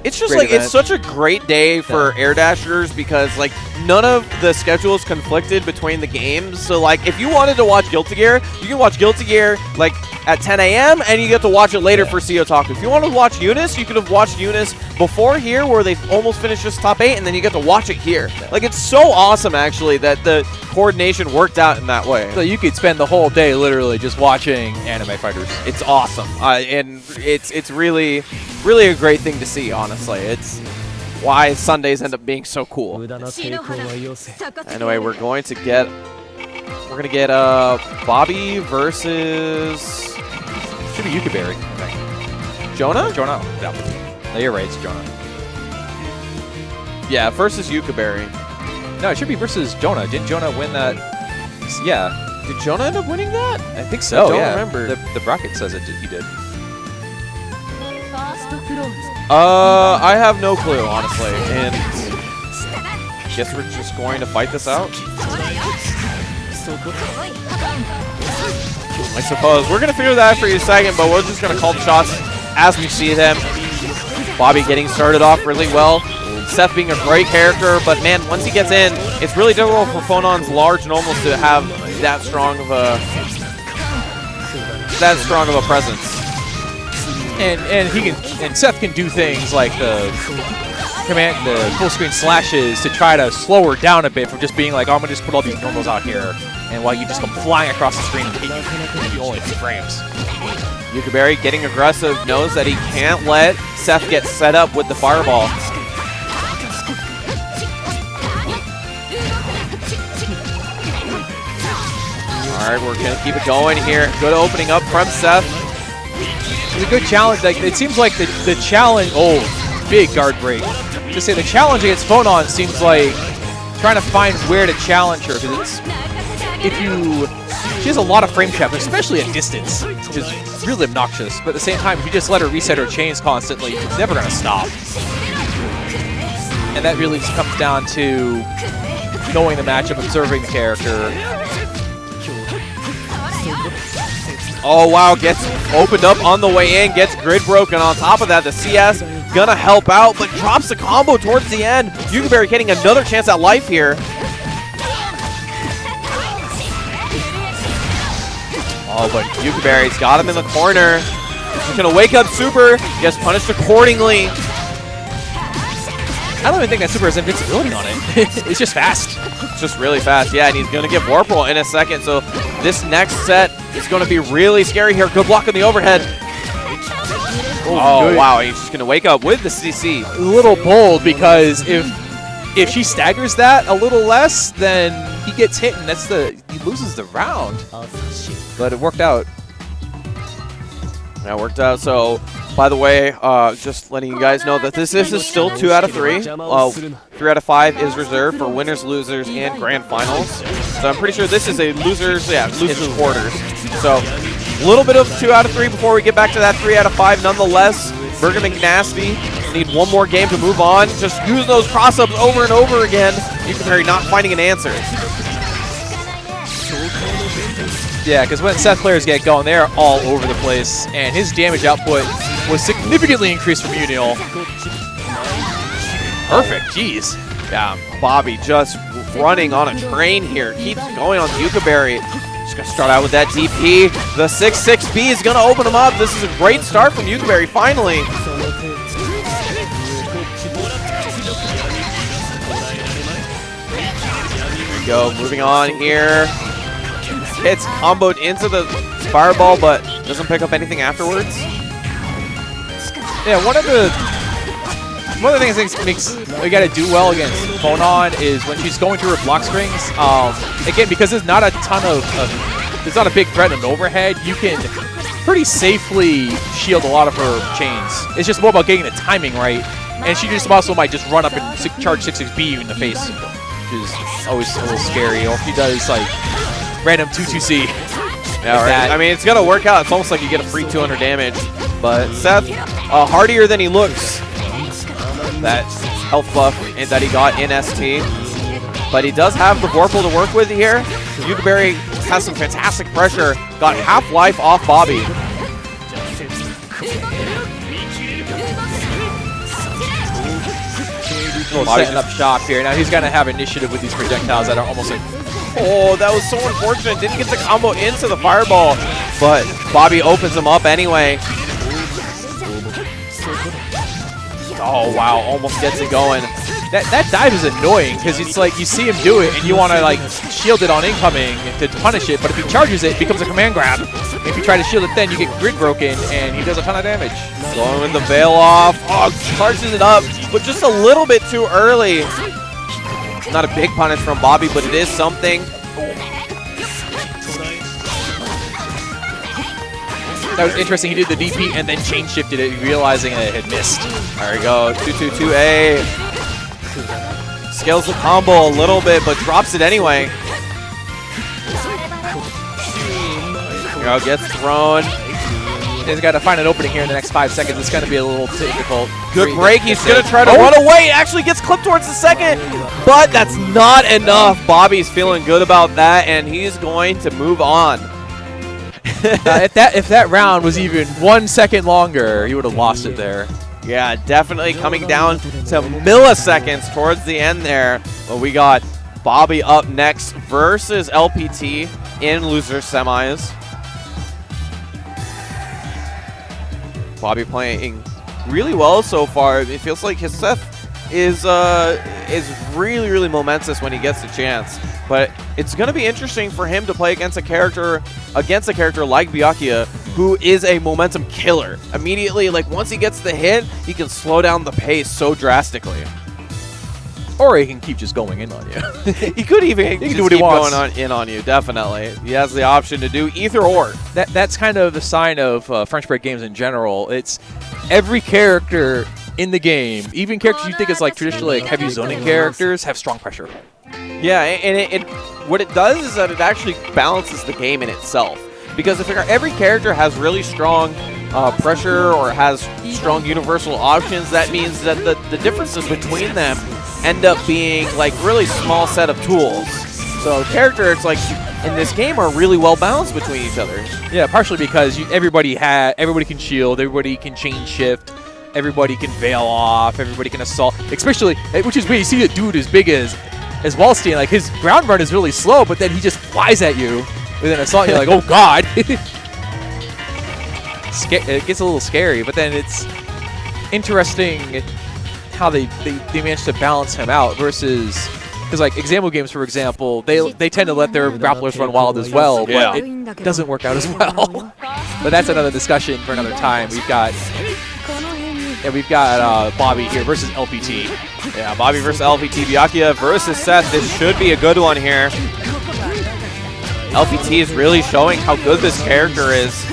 It's just like event. It's such a great day for Air Dashers because like none of the schedules conflicted between the games. So like if you wanted to watch Guilty Gear, you can watch Guilty Gear like at 10 a.m. and you get to watch it later for Zotac. If you want to watch UNIST, you could have watched UNIST before here where they almost finished just top 8 and then you get to watch it here. Like it's so awesome actually that the coordination worked out in that way. So you could spend the whole day literally just watching anime fighters. It's awesome. And it's really a great thing to see, honestly. It's why Sundays end up being so cool. Anyway, we're going to get Bobby versus should be Yukiberry, I think. Jonah? Jonah. No, you're right, it's Jonah. Yeah, versus Yukiberry. No, it should be versus Jonah. Didn't Jonah win that? Yeah. Did Jonah end up winning that? I think so. I don't remember. The bracket says it. He did. I have no clue, honestly, and guess we're just going to fight this out. I suppose we're gonna figure that out for you in a second, but we're just gonna call the shots as we see them. Bobby getting started off really well. Seth being a great character, but man, once he gets in, it's really difficult for Phonon's large normals to have that strong of a presence. And Seth can do things like the full screen slashes to try to slow her down a bit from just being like, oh, I'm gonna just put all these normals out here, and while you just come flying across the screen and hit you only 2 frames. Yukiberry getting aggressive, knows that he can't let Seth get set up with the fireball. All right, we're gonna keep it going here. Good opening up from Seth. It's a good challenge. Like it seems like the challenge. Oh, big guard break. To say the challenge against Phonon seems like trying to find where to challenge her because she has a lot of frame trap, especially at distance, which is really obnoxious. But at the same time, if you just let her reset her chains constantly, it's never gonna stop. And that really just comes down to knowing the matchup, observing the character. Oh, wow, gets opened up on the way in, gets grid broken. On top of that, the CS gonna help out, but drops the combo towards the end. Yukiberry getting another chance at life here. Oh, but Yukiberry's got him in the corner. He's gonna wake up Super, gets punished accordingly. I don't even think that Super has invincibility on it. It's just fast. It's just really fast, yeah, and he's going to get Warpwhirl in a second, so this next set is going to be really scary here. Good block on the overhead. Oh, wow, he's just going to wake up with the CC. A little bold because if if she staggers that a little less, then he gets hit, and he loses the round. But it worked out. That worked out. So, by the way, just letting you guys know that this is still 2 out of 3. 3 out of 5 is reserved for winners, losers, and grand finals. So I'm pretty sure this is a losers quarters. So a little bit of 2 out of 3 before we get back to that 3 out of 5. Nonetheless, Burger McNasty need one more game to move on. Just use those cross-ups over and over again. Yukaberry not finding an answer. Yeah, because when Seth players get going, they're all over the place, and his damage output was significantly increased from Unil. Perfect, jeez. Yeah, Bobby just running on a train here. Keeps going on Yukaberry. Just going to start out with that DP. The 6-6B is going to open him up. This is a great start from Yukaberry, finally. There we go, moving on here. Hits comboed into the fireball, but doesn't pick up anything afterwards. Yeah, one of the things that makes we got to do well against Bonon is when she's going through her block strings. Again, because there's not a ton of there's not a big threat in overhead, you can pretty safely shield a lot of her chains. It's just more about getting the timing right, and she just also might just run up and charge 6-6B you in the face, which is always a little scary. Or if she does like random 2-2C. Yeah, right. I mean, it's going to work out. It's almost like you get a free 200 damage. But Seth, hardier than he looks. That health buff that he got in ST. But he does have the Vorpal to work with here. Yukaberry has some fantastic pressure. Got half-life off Bobby. Setting up shop here. Now he's going to have initiative with these projectiles that are almost like... Oh, that was so unfortunate. Didn't get the combo into the fireball, but Bobby opens him up anyway. Oh, wow. Almost gets it going. That dive is annoying because it's like you see him do it and you want to like shield it on incoming to punish it, but if he charges it, it becomes a command grab. If you try to shield it then, you get grid broken and he does a ton of damage. Going with the veil off. Oh, charges it up, but just a little bit too early. Not a big punish from Bobby, but it is something. That was interesting. He did the DP and then chain shifted it, realizing that it had missed. There we go. 2-2-2-A. Scales the combo a little bit, but drops it anyway. Here we go. Gets thrown. He's got to find an opening here in the next 5 seconds. It's going to be a little difficult. Good break. He's going to try to run away. Actually gets clipped towards the second, but that's not enough. Bobby's feeling good about that, and he's going to move on. If that round was even 1 second longer, he would have lost it there. Yeah, definitely coming down to milliseconds towards the end there. But we got Bobby up next versus LPT in loser semis. Bobby playing really well so far. It feels like his Seth is really, really momentous when he gets the chance. But it's going to be interesting for him to play against a character like Byakuya, who is a momentum killer. Immediately, like once he gets the hit, he can slow down the pace so drastically. Or he can keep just going in on you. He could even do what he wants. Going in on you, definitely. He has the option to do either or. That's kind of the sign of French break games in general. It's every character in the game, even characters you think is like traditionally like heavy zoning characters, have strong pressure. Yeah, and what it does is that it actually balances the game in itself. Because if every character has really strong pressure or has strong universal options, that means that the differences between them end up being like really small set of tools. So characters like in this game are really well balanced between each other. Yeah, partially because everybody can shield, everybody can chain shift, everybody can veil off, everybody can assault. Especially, which is where you see a dude as big as Wallstein, like his ground run is really slow, but then he just flies at you with an assault. You're like, oh god. It gets a little scary, but then it's interesting how they manage to balance him out versus, because like Example Games, for example, they tend to let their grapplers run wild as well, but it doesn't work out as well. But that's another discussion for another time. We've got And we've got Bobby here versus LPT. Yeah, Bobby versus LPT. Byakuya versus Seth. This should be a good one here. LPT is really showing how good this character is.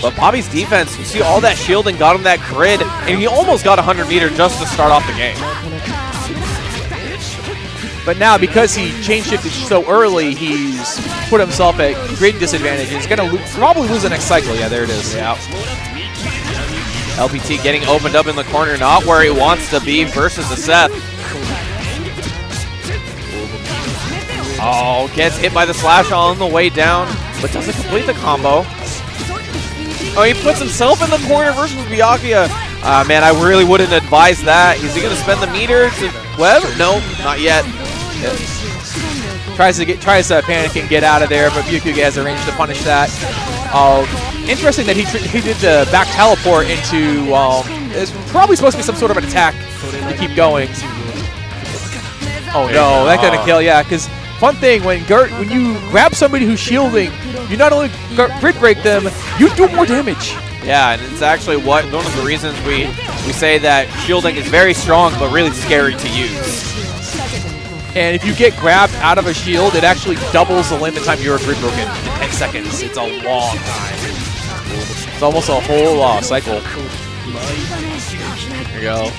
But Bobby's defense, you see all that shielding got him that grid, and he almost got 100 meter just to start off the game. But now, because he chain shifted so early, he's put himself at grid disadvantage. He's going to probably lose the next cycle. Yeah, there it is. Yeah. LPT getting opened up in the corner, not where he wants to be versus the Seth. Oh, gets hit by the slash on the way down, but doesn't complete the combo. Oh, he puts himself in the corner versus Byakuya. Man, I really wouldn't advise that. Is he going to spend the meter to web? No, not yet. Yeah. Tries to panic and get out of there, but Byakuya has a range to punish that. Interesting that he did the back teleport into. It's probably supposed to be some sort of an attack to keep going. Oh no, that didn't kill. Yeah, because fun thing when you grab somebody who's shielding, you not only grid break them, you do more damage. Yeah, and it's actually one of the reasons we say that shielding is very strong but really scary to use. And if you get grabbed out of a shield, it actually doubles the length of time you're grid broken in 10 seconds. It's a long time. It's almost a whole cycle. There you go.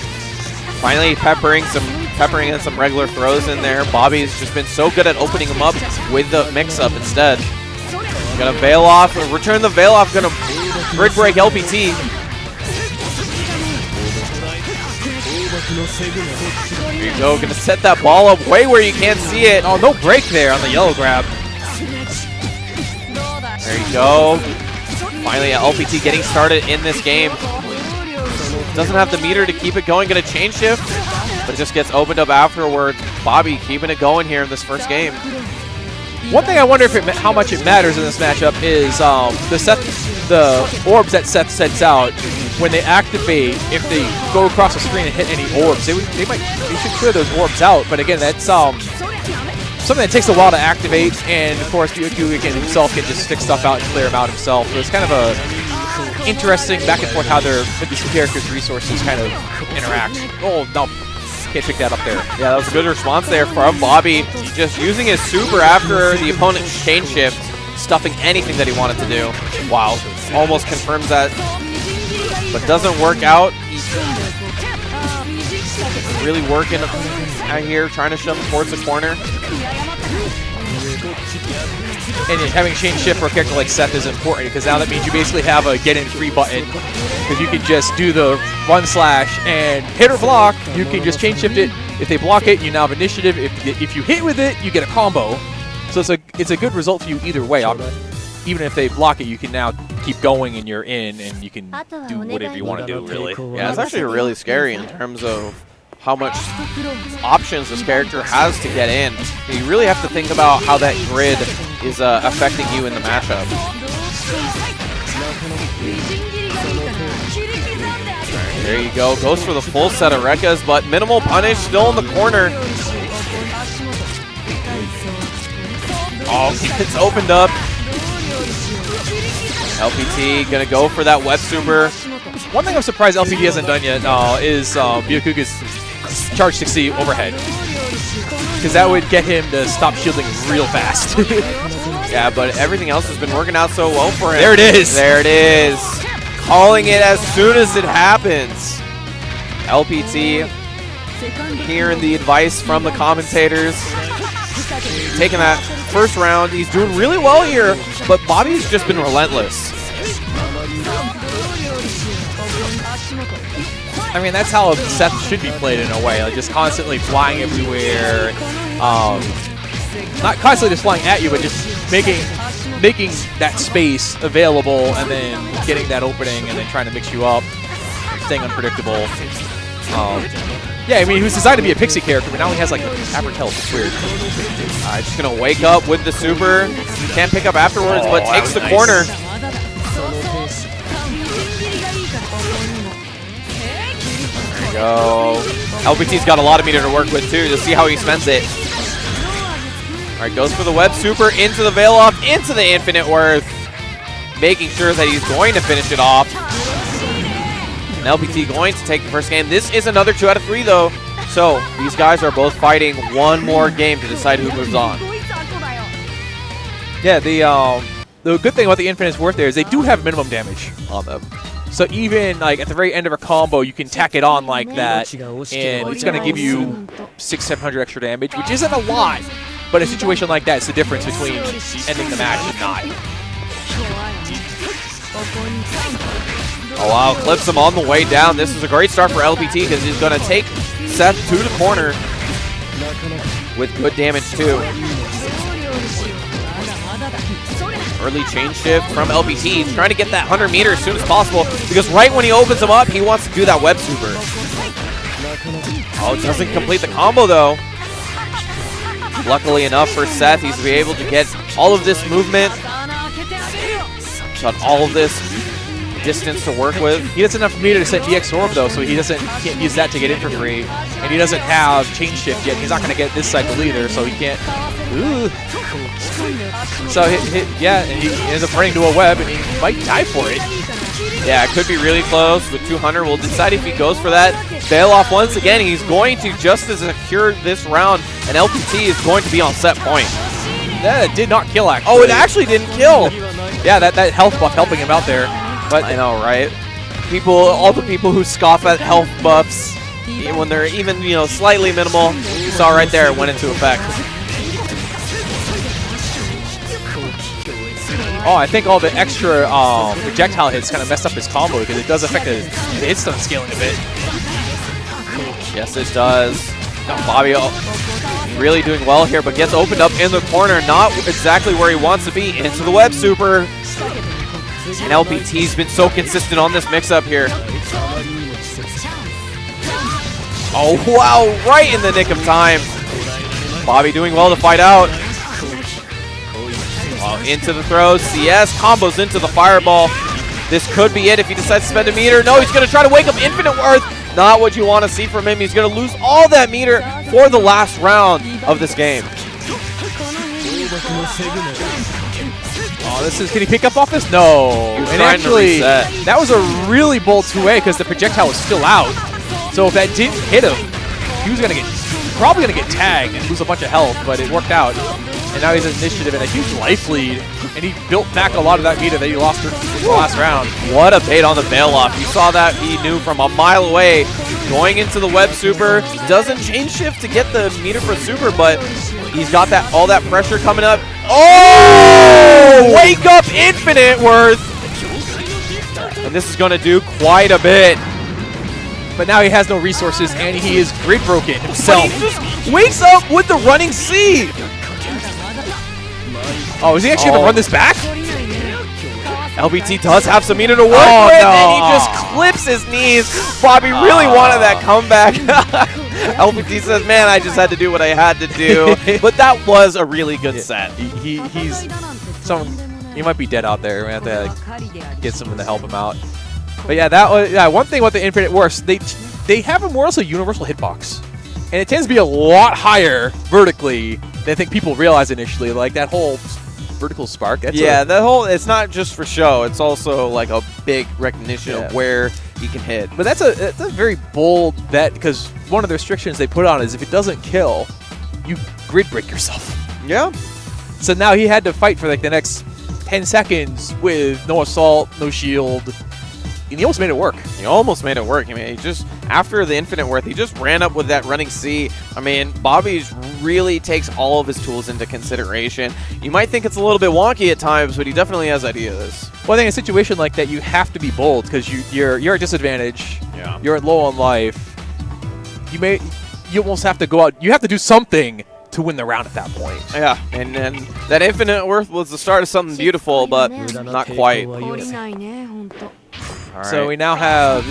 Finally peppering in some regular throws in there. Bobby's just been so good at opening them up with the mix-up instead. Gonna veil off, return the veil off, gonna grid break LPT. There you go, gonna set that ball up way where you can't see it. Oh, no break there on the yellow grab. There you go. Finally, LPT getting started in this game. Doesn't have the meter to keep it going, gonna chain shift, but just gets opened up afterward. Bobby keeping it going here in this first game. One thing I wonder if how much it matters in this matchup is the orbs that Seth sets out. When they activate, if they go across the screen and hit any orbs, they should clear those orbs out. But again, that's something that takes a while to activate, and of course Byakuya himself can just stick stuff out and clear them out himself. So it's kind of a interesting back and forth how these two characters' resources kind of interact. Oh no. Can't pick that up there. Yeah, that was a good response there from Bobby. Just using his super after the opponent's chain shift, stuffing anything that he wanted to do. Wow, almost confirms that, but doesn't work out. He's really working out here, trying to shove him towards the corner. And having chain shift for a character like Seth is important, because now that means you basically have a get in free button, because you can just do the run slash and hit or block. You can just chain shift it. If they block it, you now have initiative. If you hit with it, you get a combo. So it's a good result for you either way. Even if they block it, you can now keep going and you're in, and you can do whatever you want to do, really. Yeah, it's actually really scary in terms of how much options this character has to get in. You really have to think about how that grid is affecting you in the matchup. There you go, goes for the full set of Rekkas, but minimal punish still in the corner. Oh, it's opened up. LPT gonna go for that web super. One thing I'm surprised LPT hasn't done yet is Byakuya's charge 60 overhead, because that would get him to stop shielding real fast. Yeah, but everything else has been working out so well for him. There it is. There it is. Calling it as soon as it happens. LPT hearing the advice from the commentators. Taking that first round. He's doing really well here, but Bobby's just been relentless. I mean, that's how Seth should be played in a way, like just constantly flying everywhere. Not constantly just flying at you, but just making that space available and then getting that opening and then trying to mix you up, staying unpredictable. Yeah, I mean, he was designed to be a pixie character, but now he has like average health. It's weird. Just gonna wake up with the super. Can't pick up afterwards, but takes the corner. There you go. LPT's got a lot of meter to work with too, to see how he spends it. All right, goes for the web super, into the veil off, into the infinite worth, making sure that he's going to finish it off. And LPT going to take the first game. This is another 2 out of 3 though. So these guys are both fighting one more game to decide who moves on. Yeah, the good thing about the Infinite's Worth there is they do have minimum damage on them. So even like at the very end of a combo, you can tack it on like that, and it's going to give you 600-700 extra damage, which isn't a lot. But in a situation like that, it's the difference between ending the match and not. Oh wow, clips him on the way down. This is a great start for LPT because he's going to take Seth to the corner with good damage too. Early chain shift from LPT. He's trying to get that 100 meter as soon as possible because right when he opens him up, he wants to do that web super. Oh, it doesn't complete the combo though. Luckily enough for Seth, he's to be able to get all of this movement, got all of this distance to work with. He doesn't have meter to set DX Orb though, so he can't use that to get in for free. And he doesn't have chain shift yet. He's not going to get this cycle either, so he can't. Ooh. So yeah, and he ends up running to a web, and he might die for it. Yeah, it could be really close with 200. We'll decide if he goes for that. Bail off once again. He's going to just to secure this round, and LPT is going to be on set point. That did not kill, actually. Oh, it actually didn't kill. Yeah, that health buff helping him out there. But I know, right? All the people who scoff at health buffs when they're even, slightly minimal, you saw right there it went into effect. Oh, I think all the extra projectile hits kind of messed up his combo because it does affect the hit stun scaling a bit. Yes, it does. Now, Bobby really doing well here, but gets opened up in the corner, not exactly where he wants to be, into the web super. And LPT's been so consistent on this mix-up here. Oh, wow, right in the nick of time. Bobby doing well to fight out. Into the throws, CS combos into the fireball. This could be it if he decides to spend a meter. No, he's going to try to wake up Infinite Worth. Not what you want to see from him. He's going to lose all that meter for the last round of this game. Oh, can he pick up off this? No. And actually, that was a really bold 2A because the projectile was still out. So if that didn't hit him, he was probably going to get tagged and lose a bunch of health, but it worked out. And now he's in initiative and a huge life lead. And he built back a lot of that meter that he lost in the last round. What a bait on the bail off. You saw that he knew from a mile away. Going into the web super. Doesn't chain shift to get the meter for super, but he's got all that pressure coming up. Oh! Wake up Infinite Worth! And this is going to do quite a bit. But now he has no resources and he is grid broken himself. But he just wakes up with the running C. Oh, is he actually going to run this back? LPT does have some meter to work with, and he just clips his knees. Bobby really wanted that comeback. LPT says, man, I just had to do what I had to do. But that was a really good set. He might be dead out there. We have to get someone to help him out. But yeah, one thing about the Infinite Worths, they have a more or less a universal hitbox. And it tends to be a lot higher vertically than I think people realize initially. Like that whole vertical spark. It's not just for show. It's also like a big recognition of where he can hit. But that's a very bold bet because one of the restrictions they put on is if it doesn't kill, you grid break yourself. Yeah. So now he had to fight for like the next 10 seconds with no assault, no shield. And he almost made it work. He almost made it work. I mean, he just, after the Infinite Worth, he just ran up with that running C. I mean, Bobby's really takes all of his tools into consideration. You might think it's a little bit wonky at times, but he definitely has ideas. Well, I think in a situation like that, you have to be bold because you're at disadvantage. Yeah. You're at low on life. You almost have to go out. You have to do something to win the round at that point. Yeah, and that Infinite Worth was the start of something beautiful, but not quite. All right. So we now have,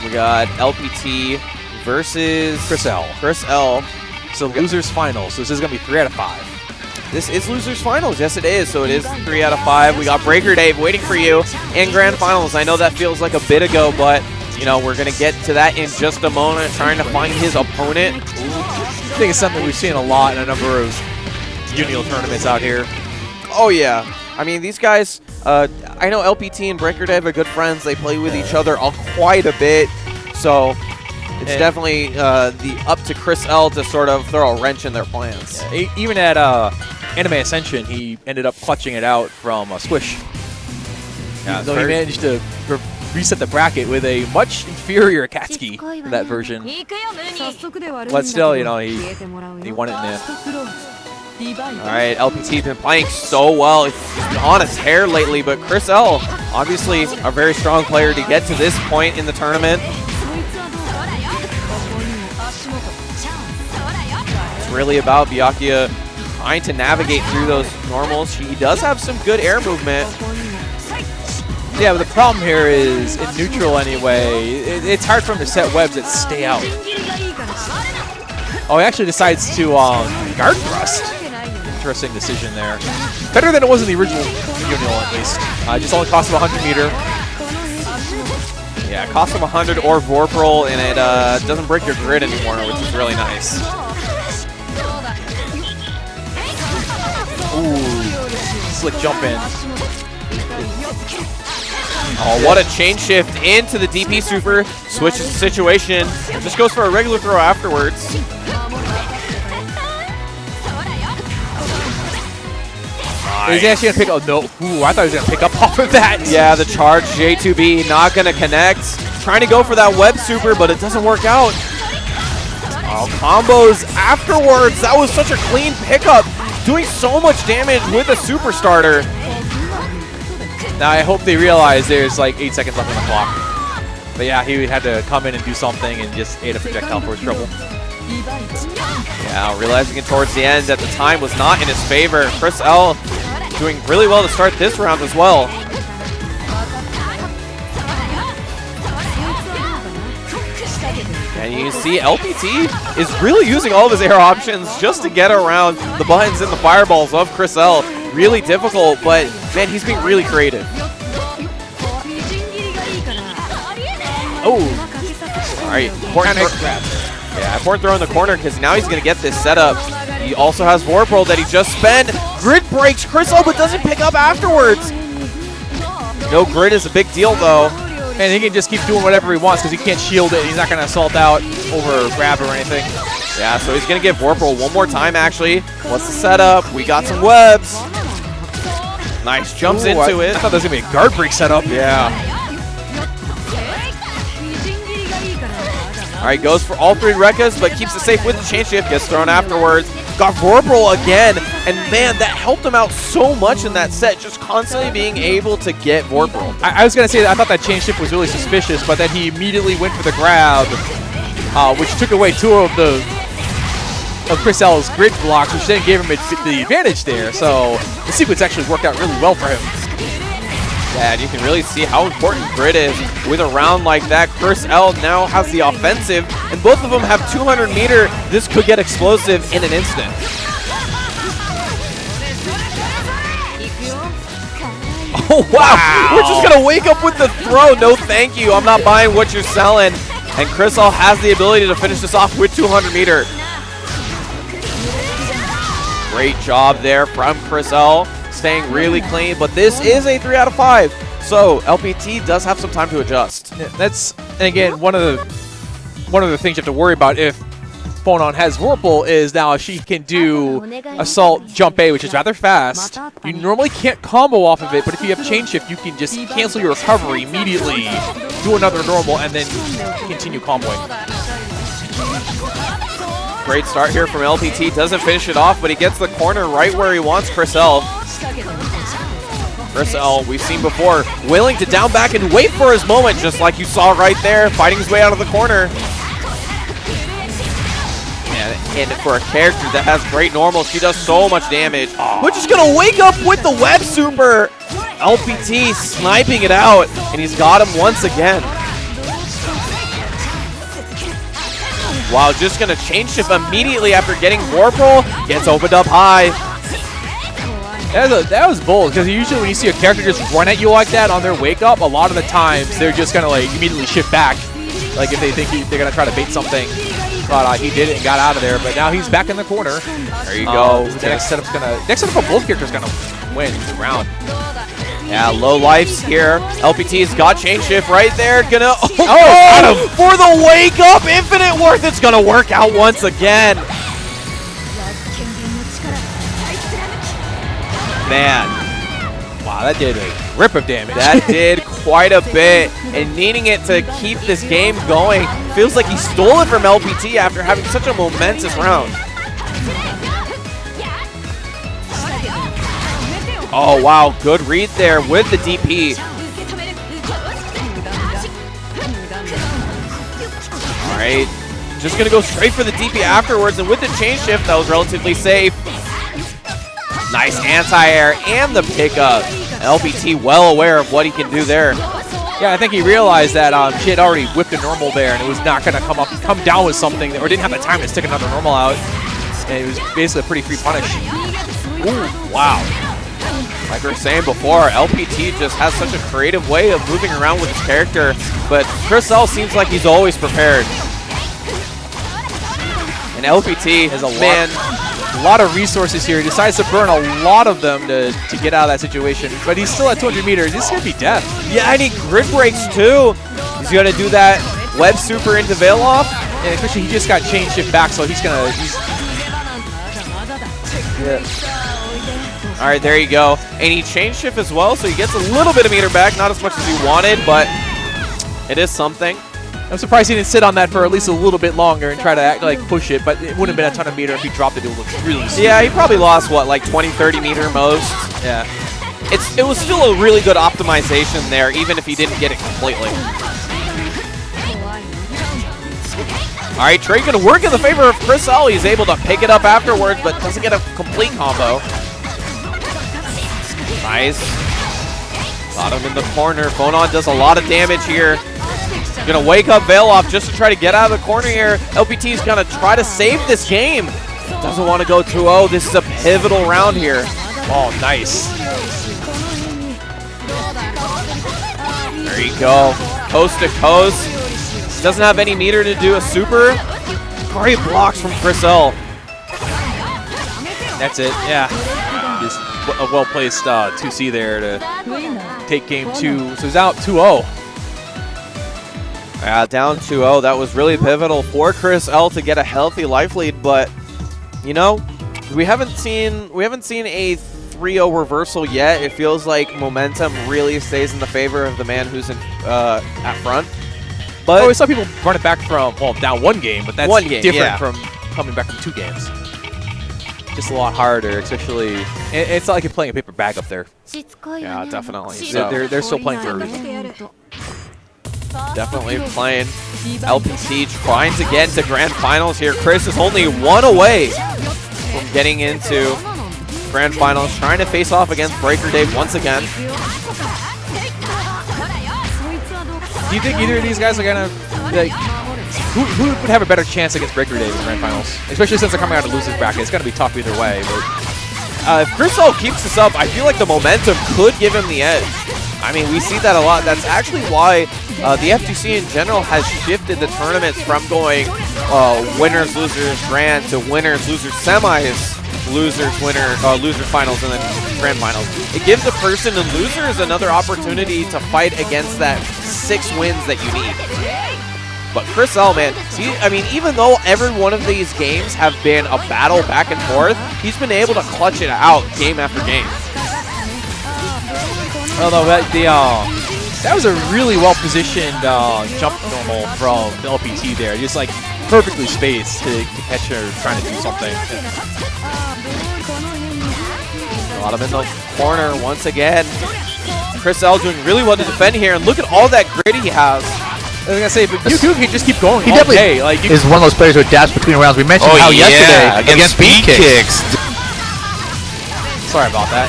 we got LPT versus Chris L. So losers finals. So this is going to be 3 out of 5. This is losers finals. Yes, it is. So it is 3 out of 5. We got Breaker Dave waiting for you in grand finals. I know that feels like a bit ago, but we're going to get to that in just a moment, trying to find his opponent. I think it's something we've seen a lot in a number of Unreal tournaments out here. Oh, yeah. I mean, these guys, I know LPT and Breaker Dave are good friends. They play with each other quite a bit. So it's definitely up to Chris L to sort of throw a wrench in their plans. Yeah, even at Anime Ascension, he ended up clutching it out from Swish. Yeah, so he managed to reset the bracket with a much inferior Akatsuki in that version. But still, you know, he won it in the end. All right, LPT's been playing so well. He's on his hair lately, but Chris L, obviously a very strong player to get to this point in the tournament. It's really about Byakuya trying to navigate through those normals. He does have some good air movement. Yeah, but the problem here is, in neutral anyway, it's hard for him to set webs that stay out. Oh, he actually decides to guard thrust. Interesting decision there. Better than it was in the original Unil, at least. Just only cost him 100 meter. Yeah, it costs him 100 or Vorpal, and it doesn't break your grid anymore, which is really nice. Ooh, slick jump in. Oh, what a chain shift into the DP super. Switches the situation. Just goes for a regular throw afterwards. Nice. He's actually going to pick up. No, ooh, I thought he was going to pick up off of that. Yeah, the charge J2B not going to connect. Trying to go for that web super, but it doesn't work out. Oh, combos afterwards. That was such a clean pickup. Doing so much damage with a super starter. Now I hope they realize there's like 8 seconds left on the clock. But yeah, he had to come in and do something and just ate a projectile for his trouble. Yeah, realizing it towards the end at the time was not in his favor. Chris L doing really well to start this round as well. And you see LPT is really using all of his air options just to get around the buttons and the fireballs of Chris L. Really difficult, but man, he's being really creative. Oh, all right. Important throw in the corner because now he's going to get this set up. He also has Vorpal that he just spent. Grid breaks Chris L, but doesn't pick up afterwards. No grid is a big deal, though. And he can just keep doing whatever he wants because he can't shield it. He's not going to assault out over grab or anything. Yeah, so he's going to give Vorpal one more time, actually. What's the setup? We got some webs. Nice, jumps into it. I thought there was going to be a guard break setup. Yeah. All right, goes for all three Rekkas, but keeps it safe with the chain shift. Gets thrown afterwards. Got Vorpal again. And man, that helped him out so much in that set, just constantly being able to get Vorpal. I was going to say that I thought that chain shift was really suspicious, but then he immediately went for the grab, which took away two of Chris L's grid blocks, which then gave him the advantage there. So the sequence actually worked out really well for him. Yeah, and you can really see how important grid is with a round like that. Chris L now has the offensive, and both of them have 200 meter. This could get explosive in an instant. Oh, wow. We're just going to wake up with the throw. No, thank you. I'm not buying what you're selling. And Chris L has the ability to finish this off with 200 meter. Great job there from Chris L. Staying really clean, but this is a 3 out of 5. So LPT does have some time to adjust. Yeah, and again, one of the things you have to worry about if Phonon has Vorpal is now if she can do Assault Jump A, which is rather fast. You normally can't combo off of it, but if you have Chain Shift, you can just cancel your recovery immediately, do another normal, and then continue comboing. Great start here from LPT. Doesn't finish it off, but he gets the corner right where he wants Chris L. Chris L, we've seen before, willing to down back and wait for his moment, just like you saw right there, fighting his way out of the corner. And for a character that has great normal, she does so much damage. We're just going to wake up with the web super. LPT sniping it out, and he's got him once again. Wow, just going to chain shift immediately after getting Vorpal. Gets opened up high. That was bold, because usually when you see a character just run at you like that on their wake up, a lot of the times they're just going to like immediately shift back. Like if they think they're going to try to bait something. But he did it and got out of there, but now he's back in the corner. There you go. The next setup for both characters gonna win the round. Yeah, low lives here. LPT's got chain shift right there. Gonna got him. For the wake up, infinite worth. It's gonna work out once again. Man, wow, that did a rip of damage. that did quite a bit, and needing it to keep this game going. Feels like he stole it from LPT after having such a momentous round. Oh wow, good read there with the DP. Alright, just gonna go straight for the DP afterwards, and with the chain shift, that was relatively safe. Nice anti-air and the pickup. LPT well aware of what he can do there. Yeah, I think he realized that she had already whipped a normal there, and it was not gonna come down with something, or didn't have the time to stick another normal out. And it was basically a pretty free punish. Ooh, wow. Like we were saying before, LPT just has such a creative way of moving around with his character, but Kfl seems like he's always prepared. And LPT has a lot of resources here. He decides to burn a lot of them to get out of that situation, but he's still at 200 meters. This is going to be death. Yeah, and he grid breaks too. He's going to do that web super into Veil off. And especially he just got chain shift back, so he's going to... All right, there you go. And he chain shift as well, so he gets a little bit of meter back. Not as much as he wanted, but it is something. I'm surprised he didn't sit on that for at least a little bit longer and try to push it, but it wouldn't have been a ton of meter if he dropped it. It would look really stupid. Yeah, he probably lost, what, like 20, 30 meter most? Yeah. It was still a really good optimization there, even if he didn't get it completely. All right, Trey going to work in the favor of Kfl. He's able to pick it up afterwards, but doesn't get a complete combo. Nice. Got him in the corner. Phonon does a lot of damage here. Gonna wake up Veil off just to try to get out of the corner here. LPT's gonna try to save this game. Doesn't want to go 2-0. This is a pivotal round here. Oh, nice. There you go. Coast to coast. Doesn't have any meter to do a super. Great blocks from Kfl. That's it, yeah. Just a well-placed 2C there to take game 2. So he's out 2-0. Down 2-0. That was really pivotal for Kfl to get a healthy life lead, but you know, we haven't seen a 3-0 reversal yet. It feels like momentum really stays in the favor of the man who's in at front. But we saw people run it back from down 1 game, but that's different from coming back from 2 games. Just a lot harder, especially. It's not like you're playing a paper bag up there. Yeah, definitely. So they're still playing for a reason. Definitely playing. LPT trying to get into grand finals here. Chris is only 1 away from getting into grand finals, trying to face off against Breaker Dave once again. Do you think either of these guys are gonna who would have a better chance against Breaker Dave in grand finals? Especially since they're coming out of losers bracket. It's gonna be tough either way. But if Kfl keeps this up, I feel like the momentum could give him the edge. I mean, we see that a lot. That's actually why the F2C in general has shifted the tournaments from going winners, losers, grand to winners, losers, semis, losers, winner, loser finals, and then grand finals. It gives the person in losers another opportunity to fight against that 6 wins that you need. But Kfl, man, I mean, even though every one of these games have been a battle back and forth, he's been able to clutch it out game after game. Although that was a really well-positioned jump normal from LPT there. Just like perfectly spaced to catch her trying to do something. Got him in the corner once again. Kfl doing really well to defend here, and look at all that grit he has. I was gonna say, but you can just keep going. He definitely is one of those players who adapts between rounds. We mentioned how yesterday against speed kicks. Sorry about that.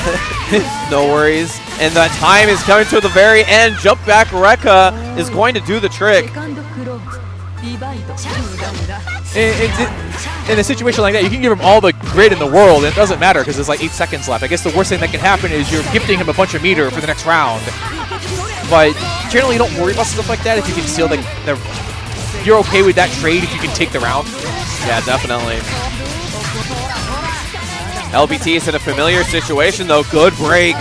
No worries. And that time is coming to the very end. Jump back Rekka is going to do the trick. In a situation like that, you can give him all the grit in the world, and it doesn't matter because there's like 8 seconds left. I guess the worst thing that can happen is you're gifting him a bunch of meter for the next round. But generally, you don't worry about stuff like that if you can steal you're okay with that trade if you can take the round. Yeah, definitely. LPT is in a familiar situation, though. Good break.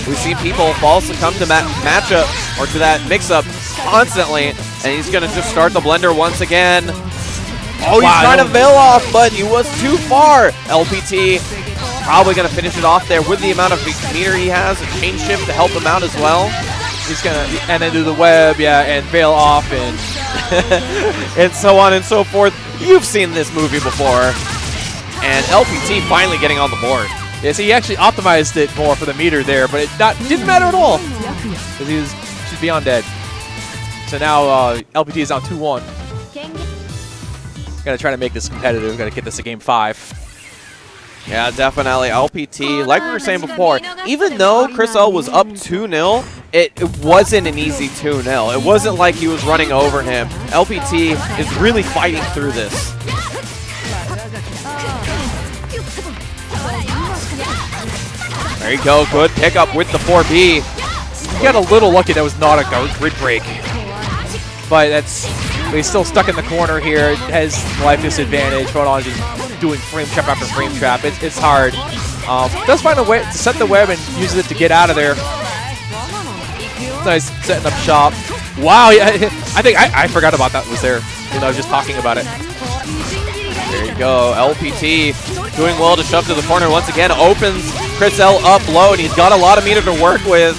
We've seen people fall succumb to matchup or to that mix-up constantly, and he's going to just start the blender once again. Oh, he's trying to veil off, but he was too far. LPT probably going to finish it off there with the amount of meter he has, a chain shift to help him out as well. He's going to, and then do the web, yeah, and veil off, and and so on and so forth. You've seen this movie before. And LPT finally getting on the board. Yeah, so he actually optimized it more for the meter there, but it didn't matter at all because she's beyond dead. So now LPT is on 2-1. Gotta try to make this competitive. Gotta get this to game 5. Yeah, definitely. LPT, like we were saying before, even though Chris L was up 2-0, it wasn't an easy 2-0. It wasn't like he was running over him. LPT is really fighting through this. There you go, good pickup with the 4B. He got a little lucky that was not a grid break. But he's still stuck in the corner here. Has life disadvantage. Photon just doing frame trap after frame trap. It's hard. Does find a way to set the web and uses it to get out of there. Nice setting up shop. Wow, yeah, I think I forgot about that was there. I was just talking about it. There you go, LPT doing well to shove to the corner once again. Opens Chris L up low, and he's got a lot of meter to work with.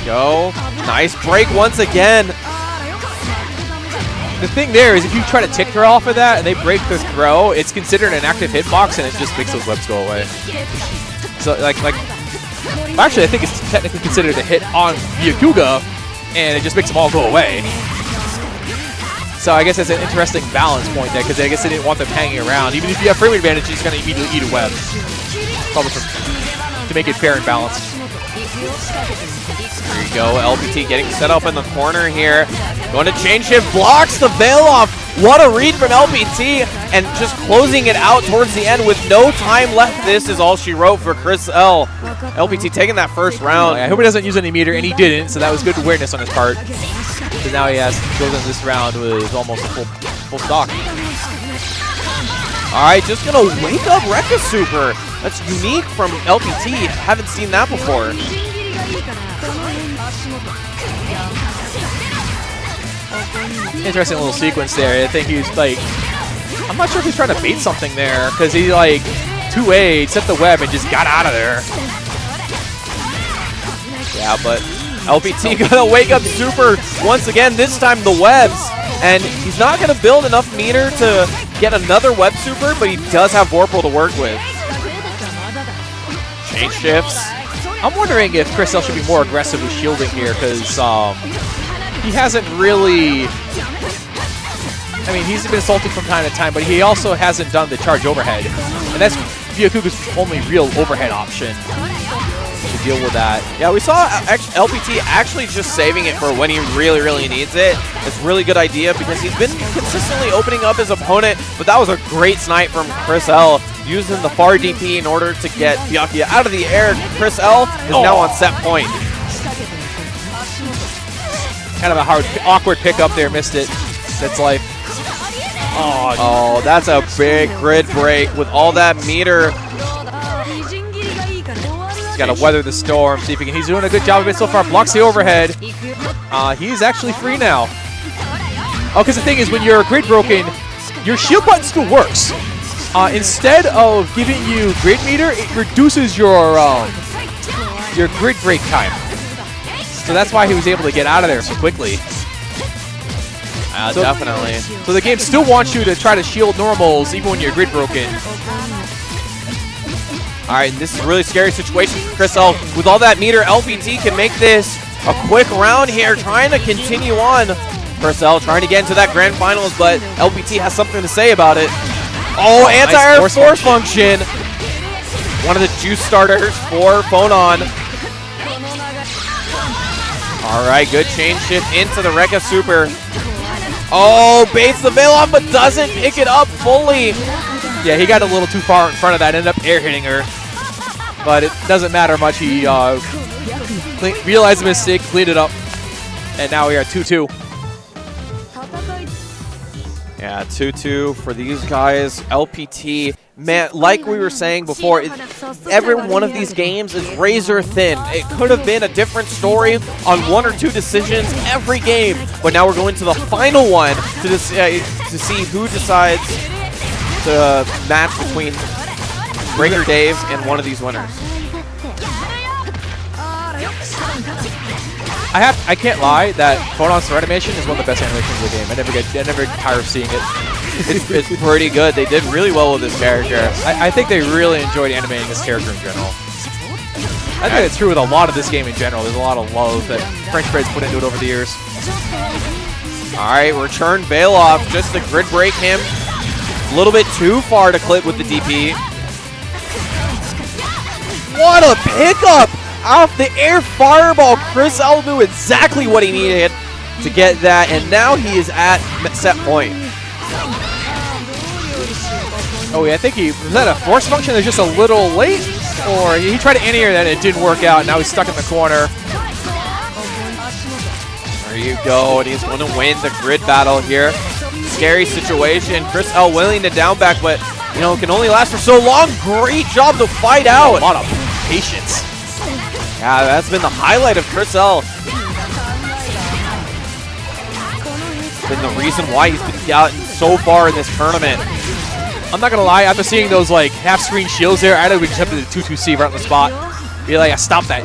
Go, nice break once again. The thing there is if you try to tick throw off of that and they break the throw, it's considered an active hitbox and it just makes those webs go away. So actually I think it's technically considered a hit on Byakuga and it just makes them all go away. So I guess that's an interesting balance point there because I guess they didn't want them hanging around. Even if you have frame advantage, you're just going to immediately eat a web. Probably to make it fair and balanced. There you go, LPT getting set up in the corner here. Going to chain shift, blocks the veil off. What a read from LPT, and just closing it out towards the end with no time left. This is all she wrote for Chris L. LPT taking that first round. I hope he doesn't use any meter, and he didn't, so that was good awareness on his part. Because now he goes in this round with almost a full stock. All right, just gonna wake up Rekka Super. That's unique from LPT. Haven't seen that before. Interesting little sequence there. I think he's like, I'm not sure if he's trying to bait something there because he like 2A, set the web, and just got out of there. Yeah, but LPT gonna wake up Super once again. This time the webs, and he's not gonna build enough meter to get another web Super, but he does have Vorpal to work with. Chain shifts. I'm wondering if Chris L should be more aggressive with shielding here because he hasn't really. I mean, he's been salty from time to time, but he also hasn't done the charge overhead, and that's Byakuga's only real overhead option to deal with that. Yeah, we saw LPT actually just saving it for when he really, really needs it. It's a really good idea because he's been consistently opening up his opponent, but that was a great snipe from Chris L, using the far DP in order to get Byakuya out of the air. Chris L is now on set point. Kind of a awkward pickup there, missed it. That's life. Oh, that's a big grid break with all that meter. He's got to weather the storm, see if he can. He's doing a good job of it so far. Blocks the overhead. He's actually free now. Oh, because the thing is, when you're grid broken, your shield button still works. Instead of giving you grid meter, it reduces your grid break time. So that's why he was able to get out of there so quickly. Definitely. So the game still wants you to try to shield normals even when you're grid broken. All right, this is a really scary situation for Chris L. With all that meter, LPT can make this a quick round here, trying to continue on. Chris L trying to get into that grand finals, but LPT has something to say about it. Oh, anti-air nice force function. One of the juice starters for Phonon. All right, good chain shift into the Rekka Super. Oh, baits the veil off, but doesn't pick it up fully. Yeah, he got a little too far in front of that, ended up air hitting her. But it doesn't matter much. He realized the mistake, cleaned it up, and now we are 2-2. Yeah, 2-2 for these guys. LPT, man, like we were saying before, every one of these games is razor thin. It could have been a different story on 1 or 2 decisions every game, but now we're going to the final one to see who decides the match between Breaker Dave and one of these winners. I can't lie that Photon's threat animation is one of the best animations in the game. I never get tired of seeing it. It's pretty good. They did really well with this character. I think they really enjoyed animating this character in general. I think it's true with a lot of this game in general. There's a lot of love that French Bread's put into it over the years. All right, return Bailoff just to grid break him. A little bit too far to clip with the DP. What a pickup! Off the air fireball. Chris L knew exactly what he needed to get that, and now he is at set point. Oh, yeah, I think was that a force function that's just a little late? Or he tried to anti-air that and it didn't work out, now he's stuck in the corner. There you go, and he's going to win the grid battle here. Scary situation. Chris L willing to down back, but you know, can only last for so long. Great job to fight out. A lot of patience. Yeah, that's been the highlight of Chris L. Been the reason why he's been gotten so far in this tournament. I'm not gonna lie, after seeing those like half-screen shields there, I'd have accepted the 2-2C right on the spot. Be like, stop that.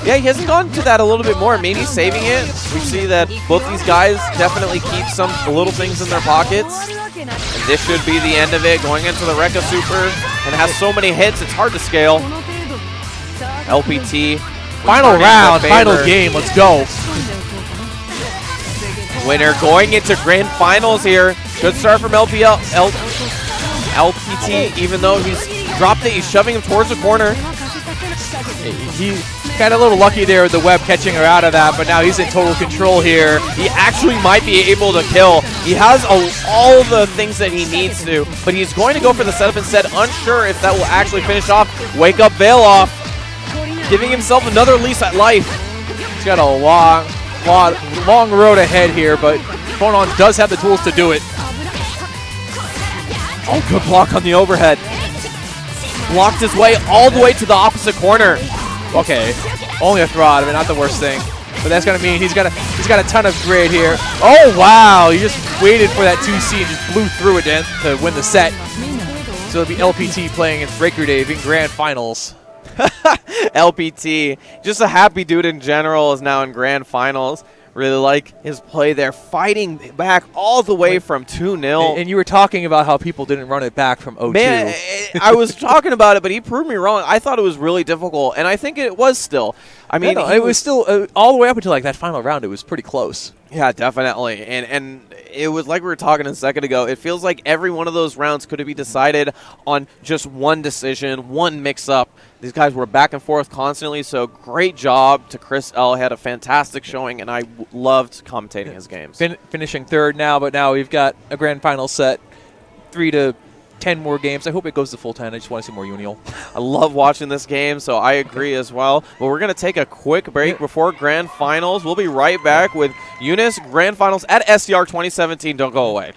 Yeah, he hasn't gone to that a little bit more, maybe saving it. We see that both these guys definitely keep some little things in their pockets. And this should be the end of it, going into the Rekka Super, and has so many hits, it's hard to scale. LPT. Final round, final game, let's go. Winner going into grand finals here. Good start from LPT, even though he's dropped it, he's shoving him towards the corner. He got a little lucky there with the web catching her out of that, but now he's in total control here. He actually might be able to kill. He has all the things that he needs to, but he's going to go for the setup instead, unsure if that will actually finish off. Wake up Bailoff, giving himself another lease at life. He's got a long road ahead here, but Phonon does have the tools to do it. Oh, good block on the overhead. Blocked his way all the way to the opposite corner. Okay, only a throw out of it, not the worst thing. But that's gonna mean he's got a ton of grid here. Oh wow, he just waited for that 2C and just blew through it then to win the set. So it'll be LPT playing against Breaker Dave in grand finals. LPT, just a happy dude in general, is now in grand finals. Really like his play there, fighting back all the way from 2-0. And you were talking about how people didn't run it back from 0-2. Man, I was talking about it, but he proved me wrong. I thought it was really difficult, and I think it was still. I mean, no, it was still all the way up until like that final round. It was pretty close. Yeah, definitely. And it was like we were talking a second ago. It feels like every one of those rounds could be decided on just one decision, one mix-up. These guys were back and forth constantly, so great job to Chris L. He had a fantastic showing, and I loved commentating his games. Finishing third now, but now we've got a grand final set, 3 to 10 more games. I hope it goes to full 10. I just want to see more Unial. I love watching this game, so I agree as well. But we're going to take a quick break before grand finals. We'll be right back with UNIST grand finals at SCR2017. Don't go away.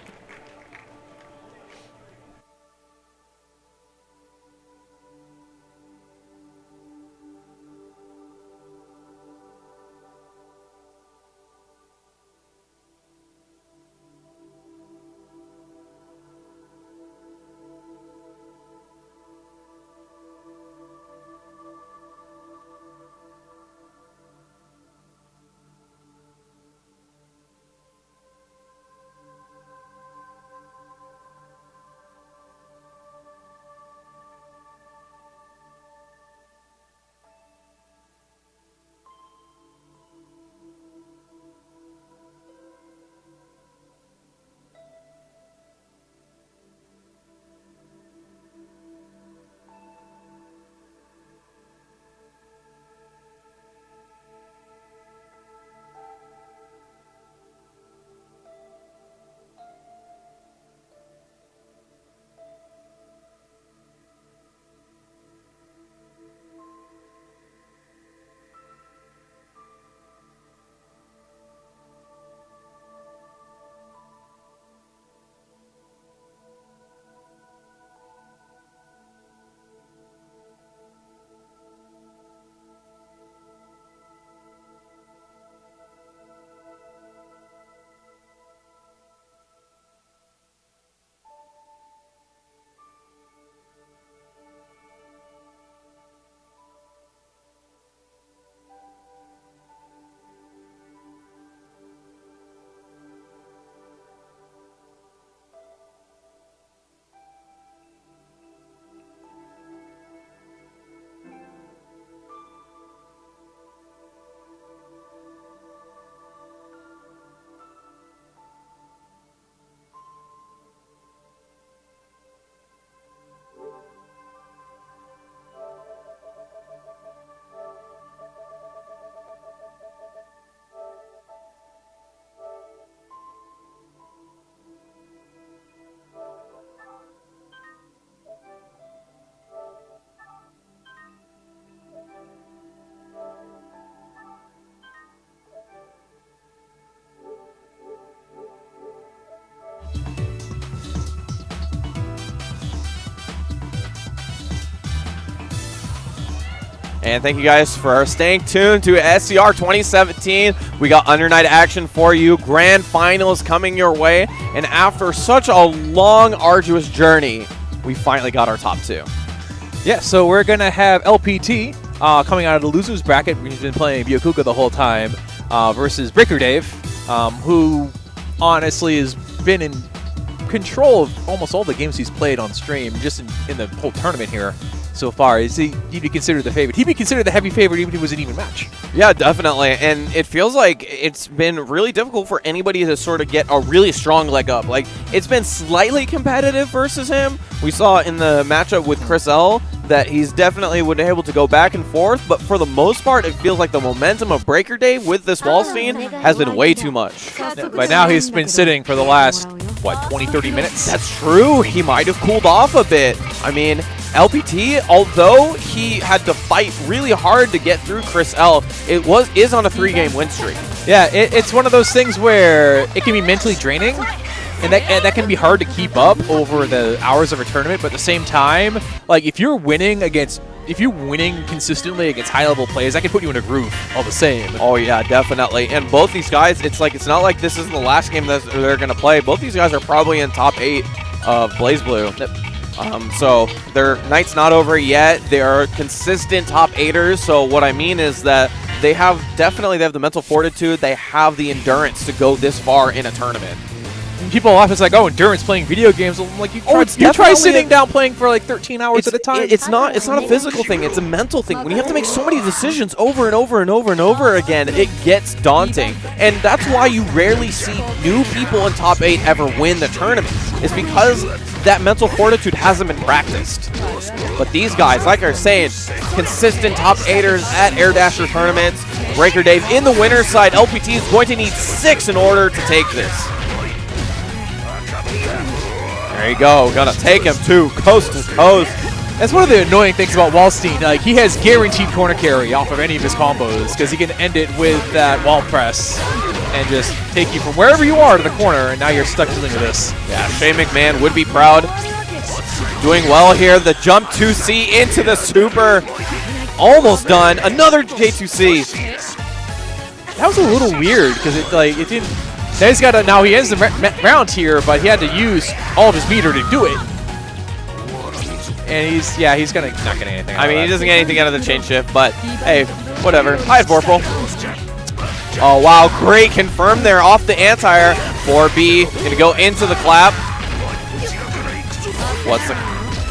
And thank you guys for staying tuned to SCR2017. We got Under Night action for you. Grand finals coming your way. And after such a long, arduous journey, we finally got our top 2. Yeah, so we're going to have LPT coming out of the loser's bracket. We've been playing Byakuga the whole time versus Breaker Dave, who honestly has been in control of almost all the games he's played on stream, just in the whole tournament here so far. He'd be considered the favorite. He'd be considered the heavy favorite even if it was an even match. Yeah, definitely. And it feels like it's been really difficult for anybody to sort of get a really strong leg up. Like, it's been slightly competitive versus him. We saw in the matchup with Chris L that he's definitely been able to go back and forth, but for the most part, it feels like the momentum of Breaker Dave with this Wallstein has been way too much. Yeah, by now, he's been sitting for the last, what, 20, 30 minutes? That's true. He might have cooled off a bit. I mean, LPT, although he had to fight really hard to get through Chris L, is on a 3-game win streak. Yeah, it's one of those things where it can be mentally draining, and that can be hard to keep up over the hours of a tournament. But at the same time, like if you're winning consistently against high-level players, that can put you in a groove all the same. Oh yeah, definitely. And both these guys, it's not like this is the last game that they're gonna play. Both these guys are probably in top 8 of BlazBlue. So their night's not over yet. They are consistent top 8ers. So what I mean is that they have the mental fortitude. They have the endurance to go this far in a tournament. People often like, oh, endurance playing video games. I'm like, you try sitting down playing for like 13 hours at a time. It's not a physical thing. It's a mental thing. When you have to make so many decisions over and over and over and over again, it gets daunting. And that's why you rarely see new people in top 8 ever win the tournament. It's because that mental fortitude hasn't been practiced. But these guys, like I was saying, consistent top 8ers at Air Dasher tournaments. Breaker Dave in the winner's side. LPT is going to need 6 in order to take this. There you go. Gonna take him to coast to coast. That's one of the annoying things about Wallstein. Like, he has guaranteed corner carry off of any of his combos because he can end it with that wall press and just take you from wherever you are to the corner, and now you're stuck dealing with this. Yeah, Shane McMahon would be proud. Doing well here. The jump 2C into the super. Almost done. Another J2C. That was a little weird because it didn't. Now he ends the round here, but he had to use all of his meter to do it. And he's not getting anything. I mean, he doesn't get anything out of the chain shift, but hey, whatever. Hi, Vorpal. Oh wow, great confirm there off the anti-air. 4B gonna go into the clap. What's the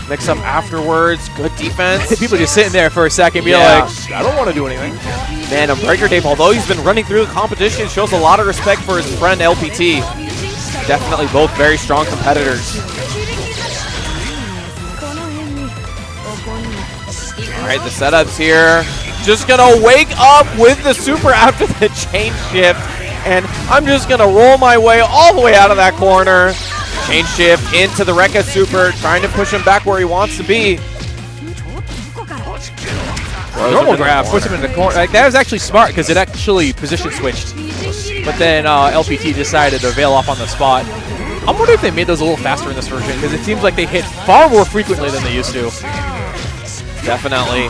mix up afterwards? Good defense. People just sitting there for a second, be like, I don't want to do anything. Man, Breaker Dave, although he's been running through the competition, shows a lot of respect for his friend LPT. Definitely both very strong competitors. All right, the setups here. Just gonna wake up with the super after the chain shift, and I'm just gonna roll my way all the way out of that corner. Chain shift into the Roccat super, trying to push him back where he wants to be. Normal grab puts him in the corner. Like, that was actually smart because it actually position switched. But then LPT decided to bail off on the spot. I'm wondering if they made those a little faster in this version because it seems like they hit far more frequently than they used to. Definitely.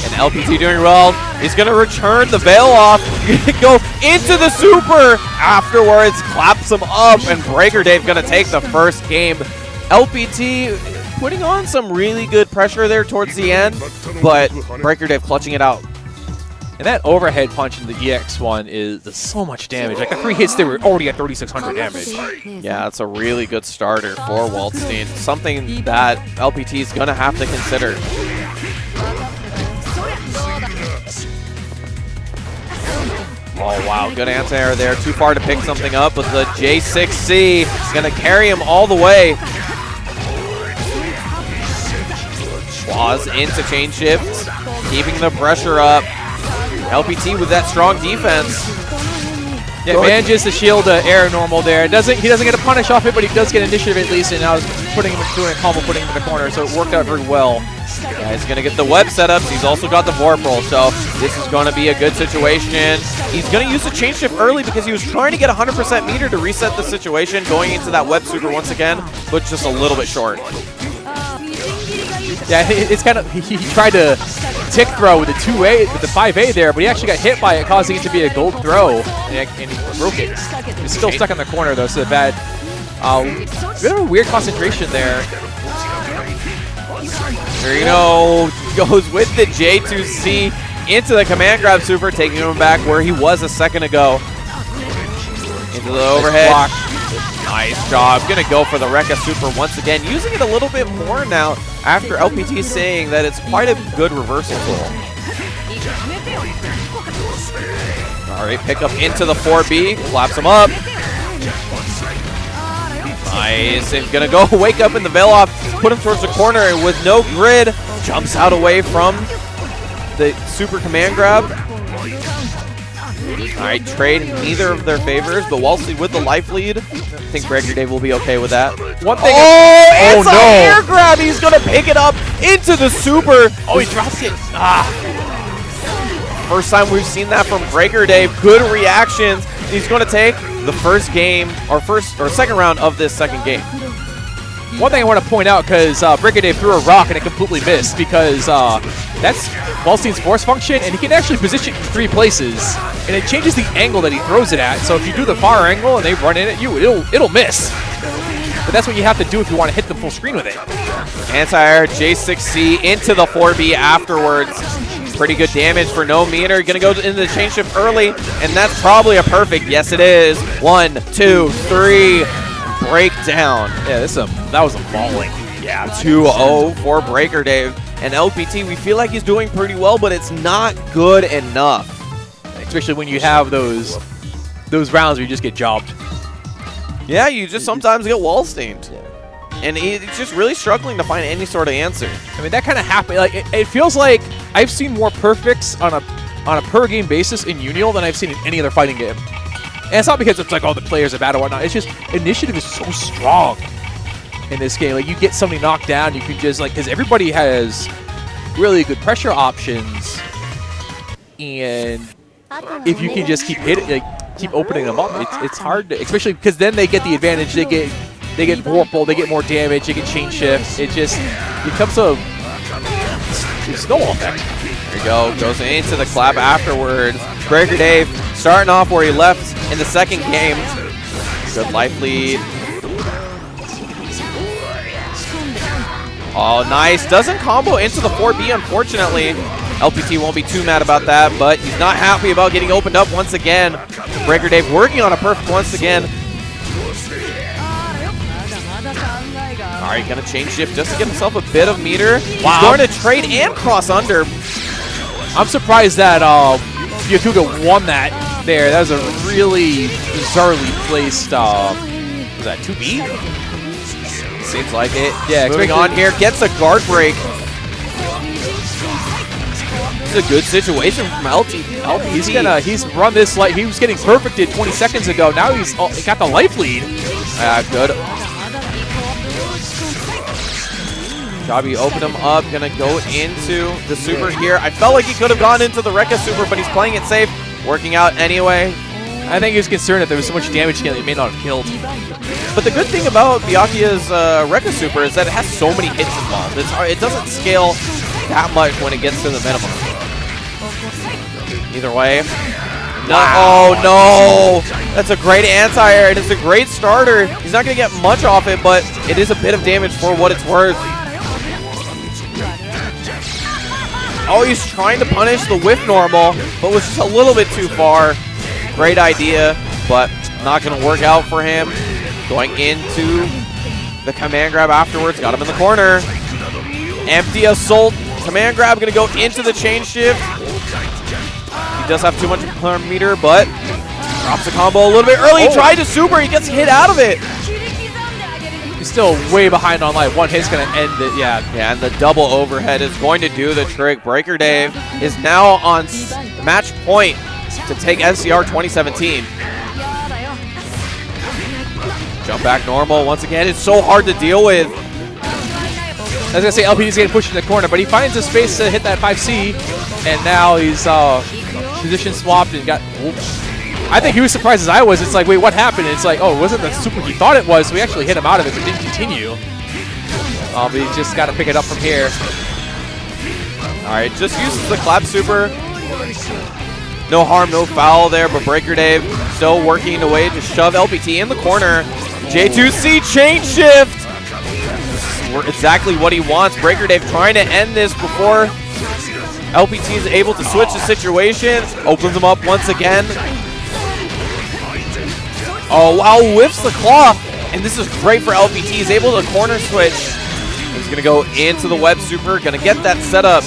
And LPT doing well. He's going to return the veil off. Go into the super. Afterwards, claps him up, and Breaker Dave going to take the first game. LPT putting on some really good pressure there towards the end, but Breaker Dave clutching it out. And that overhead punch in the EX one is so much damage. Like, the 3 hits, they were already at 3,600 damage. Yeah, that's a really good starter for Wallstein. Something that LPT is going to have to consider. Oh, wow. Good anti-air there. Too far to pick something up, but the J6C is going to carry him all the way. Claws into chain shift, keeping the pressure up. LPT with that strong defense. Yeah, manages to shield air normal there. He doesn't get a punish off it, but he does get initiative at least, and now he's doing a combo, putting him in the corner, so it worked out very well. Yeah, he's going to get the web setups. He's also got the Vorpal, so this is going to be a good situation. He's going to use the chain shift early because he was trying to get 100% meter to reset the situation, going into that web super once again, but just a little bit short. Yeah, it's kind of, he tried to tick throw with the 2A, with the 5A there, but he actually got hit by it, causing it to be a gold throw, and he broke it. He's still stuck in the corner though, so bad. Bit of a weird concentration there. Marino goes with the J2C into the command grab super, taking him back where he was a second ago. Into the overhead. Nice job. Gonna go for the Rekka super once again, using it a little bit more now after LPT saying that it's quite a good reversal tool. All right, pick up into the 4B, claps him up. Nice, and gonna go wake up in the veil off, put him towards the corner, and with no grid, jumps out away from the super command grab. All right, trade in neither of their favors, but Walsey with the life lead. I think Breaker Dave will be okay with that. One thing. Oh, no! Air grab. He's gonna pick it up into the super. Oh, he dropped it. First time we've seen that from Breaker Dave. Good reactions. He's gonna take the first game, or second round of this second game. One thing I want to point out, because Breaker Dave threw a rock and it completely missed, because that's Wallstein's force function, and he can actually position in 3 places, and it changes the angle that he throws it at. So if you do the far angle and they run in at you, it'll miss. But that's what you have to do if you want to hit them full screen with it. Anti-air J6C into the 4B afterwards. Pretty good damage for no meter. Gonna go into the chain shift early, and that's probably a perfect. Yes, it is. 1, 2, 3. Breakdown. Yeah, that was a falling. Yeah, 2-0 for Breaker Dave. And LPT, we feel like he's doing pretty well, but it's not good enough. Especially when you have those rounds where you just get jobbed. Yeah, you just sometimes get wall-stained. And he's just really struggling to find any sort of answer. I mean, that kind of happened. Like, it feels like I've seen more perfects on a per-game basis in Unial than I've seen in any other fighting game. And it's not because it's like, oh, the players are bad or whatnot. It's just initiative is so strong in this game. Like, you get somebody knocked down, you can just, like, because everybody has really good pressure options. And if you can just keep hitting, like, keep opening them up, it's hard to, especially because then they get the advantage. They get Vorpal, they get more damage, they get chain shift. It just becomes a snowball effect. There you go. Goes into the clap afterwards. Breaker Dave starting off where he left in the second game. Good life lead. Oh, nice. Doesn't combo into the 4B, unfortunately. LPT won't be too mad about that, but he's not happy about getting opened up once again. Breaker Dave working on a perfect once again. All right, gonna change shift just to get himself a bit of meter. Wow. He's going to trade and cross under. I'm surprised that Yakuga won that there. That was a really bizarrely placed, was that 2B? Seems like it. Yeah, moving on here, gets a guard break. It's a good situation from LPT. He's run this like he was getting perfected 20 seconds ago. Now he's got the life lead. Good. Javi opened him up, gonna go into the super here. I felt like he could have gone into the Rekka super, but he's playing it safe, working out anyway. I think he was concerned that there was so much damage that he may not have killed. But the good thing about Byakuya's Rekka super is that it has so many hits involved. It doesn't scale that much when it gets to the minimum. Either way. No, oh no! That's a great anti-air, and it's a great starter. He's not gonna get much off it, but it is a bit of damage for what it's worth. Oh, he's trying to punish the whiff normal, but was just a little bit too far. Great idea, but not going to work out for him. Going into the command grab afterwards. Got him in the corner. Empty assault. Command grab going to go into the chain shift. He does have too much meter, but drops the combo a little bit early. He tried to super. He gets hit out of it. He's still way behind on life. One hit's going to end it, yeah. Yeah, and the double overhead is going to do the trick. Breaker Dave is now on match point to take SCR2017. Jump back normal. Once again, it's so hard to deal with. I was going to say LPT's getting pushed in the corner, but he finds a space to hit that 5C, and now he's position swapped and got... Oops. I think he was surprised as I was. It's like, wait, what happened? And it's like, oh, it wasn't the super he thought it was, so we actually hit him out of it, but didn't continue. But he just got to pick it up from here. All right, just uses the clap super. No harm, no foul there, but Breaker Dave still working away to shove LPT in the corner. J2C chain shift. This is exactly what he wants. Breaker Dave trying to end this before LPT is able to switch the situation. Opens him up once again. Oh, wow, whiffs the claw. And this is great for LPT. He's able to corner switch. He's going to go into the web super. Going to get that set up.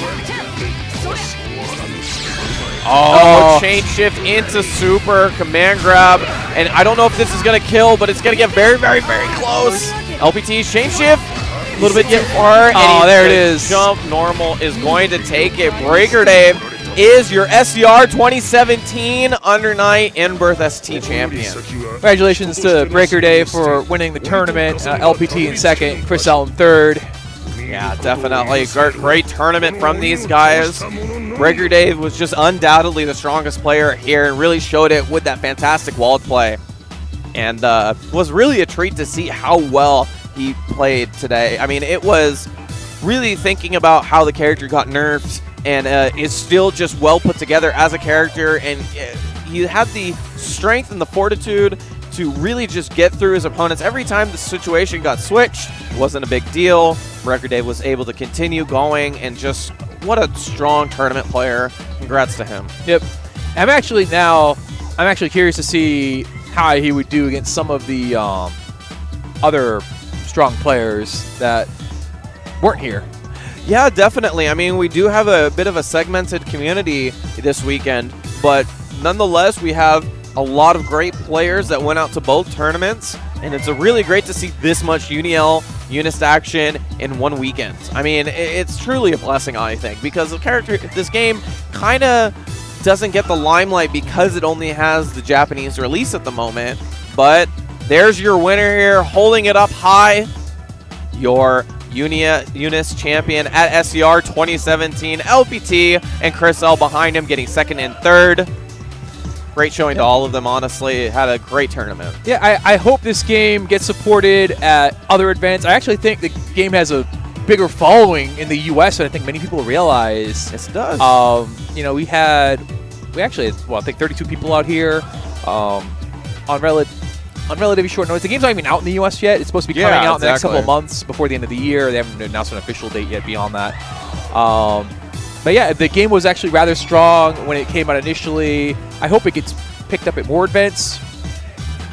Oh, chain shift into super, command grab, and I don't know if this is going to kill, but it's going to get very, very, very close. LPT chain shift, a little bit too far. Oh, there it is. Jump normal is going to take it. Breaker Dave is your SCR2017 Under-Night In-Birth ST champion. Congratulations to Breaker Dave for winning the tournament. LPT in second, Chris L in third. Yeah, definitely. Great tournament from these guys. Breaker Dave was just undoubtedly the strongest player here and really showed it with that fantastic walled play. And was really a treat to see how well he played today. I mean, it was really thinking about how the character got nerfed and is still just well put together as a character. And he had the strength and the fortitude to really just get through his opponents. Every time the situation got switched, it wasn't a big deal. Breaker Dave was able to continue going, and just what a strong tournament player. Congrats to him. Yep. I'm actually curious to see how he would do against some of the other strong players that weren't here. Yeah, definitely. I mean, we do have a bit of a segmented community this weekend, but nonetheless, we have a lot of great players that went out to both tournaments, and it's really great to see this much UNIL, UNIST action in one weekend. I mean, it's truly a blessing, I think, because this game kind of doesn't get the limelight because it only has the Japanese release at the moment. But there's your winner here, holding it up high, your UNIST champion at SCR 2017, LPT, and Chris L behind him getting second and third. Great showing to all of them, honestly. It had a great tournament. Yeah, I hope this game gets supported at other events. I actually think the game has a bigger following in the U.S. than I think many people realize. Yes, it does. You know, we actually had, well, I think 32 people out here on relatively short notice. The game's not even out in the U.S. yet. It's supposed to be coming out in the next couple of months before the end of the year. They haven't announced an official date yet beyond that. But yeah, the game was actually rather strong when it came out initially. I hope it gets picked up at more events.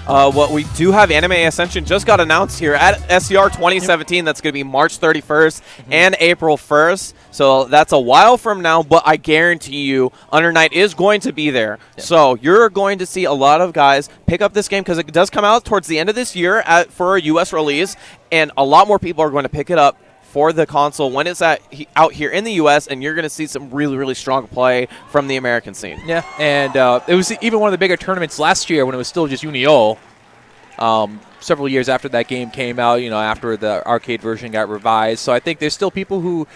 What we do have, Anime Ascension just got announced here at SCR 2017. Yep. That's going to be March 31st and April 1st. So that's a while from now, but I guarantee you Under Night is going to be there. Yep. So you're going to see a lot of guys pick up this game because it does come out towards the end of this year for a U.S. release, and a lot more people are going to pick it up for the console when it's out here in the U.S., and you're going to see some really, really strong play from the American scene. Yeah, and it was even one of the bigger tournaments last year when it was still just UNIO. Several years after that game came out, you know, after the arcade version got revised. So I think there's still people who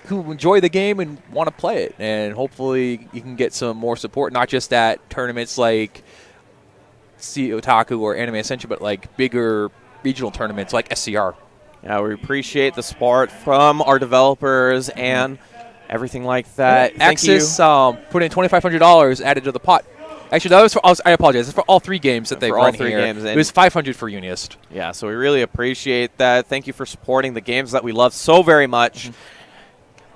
enjoy the game and want to play it, and hopefully you can get some more support, not just at tournaments like Otaku or Anime Ascension, but like bigger regional tournaments like SCR. Yeah, we appreciate the support from our developers and everything like that. Aksys put in $2,500 added to the pot. Actually, that was for, I apologize. It's for all three games that they've run here. It was $500 for UNIST. Yeah, so we really appreciate that. Thank you for supporting the games that we love so very much.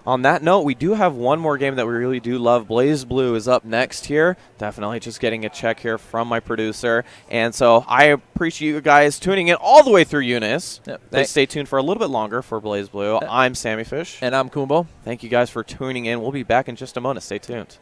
On that note, we do have one more game that we really do love. Blaze Blue is up next here. Definitely just getting a check here from my producer. And so I appreciate you guys tuning in all the way through UNIST. Yep. Stay tuned for a little bit longer for Blaze Blue. I'm Sammy Fish. And I'm Kumbo. Thank you guys for tuning in. We'll be back in just a moment. Stay tuned.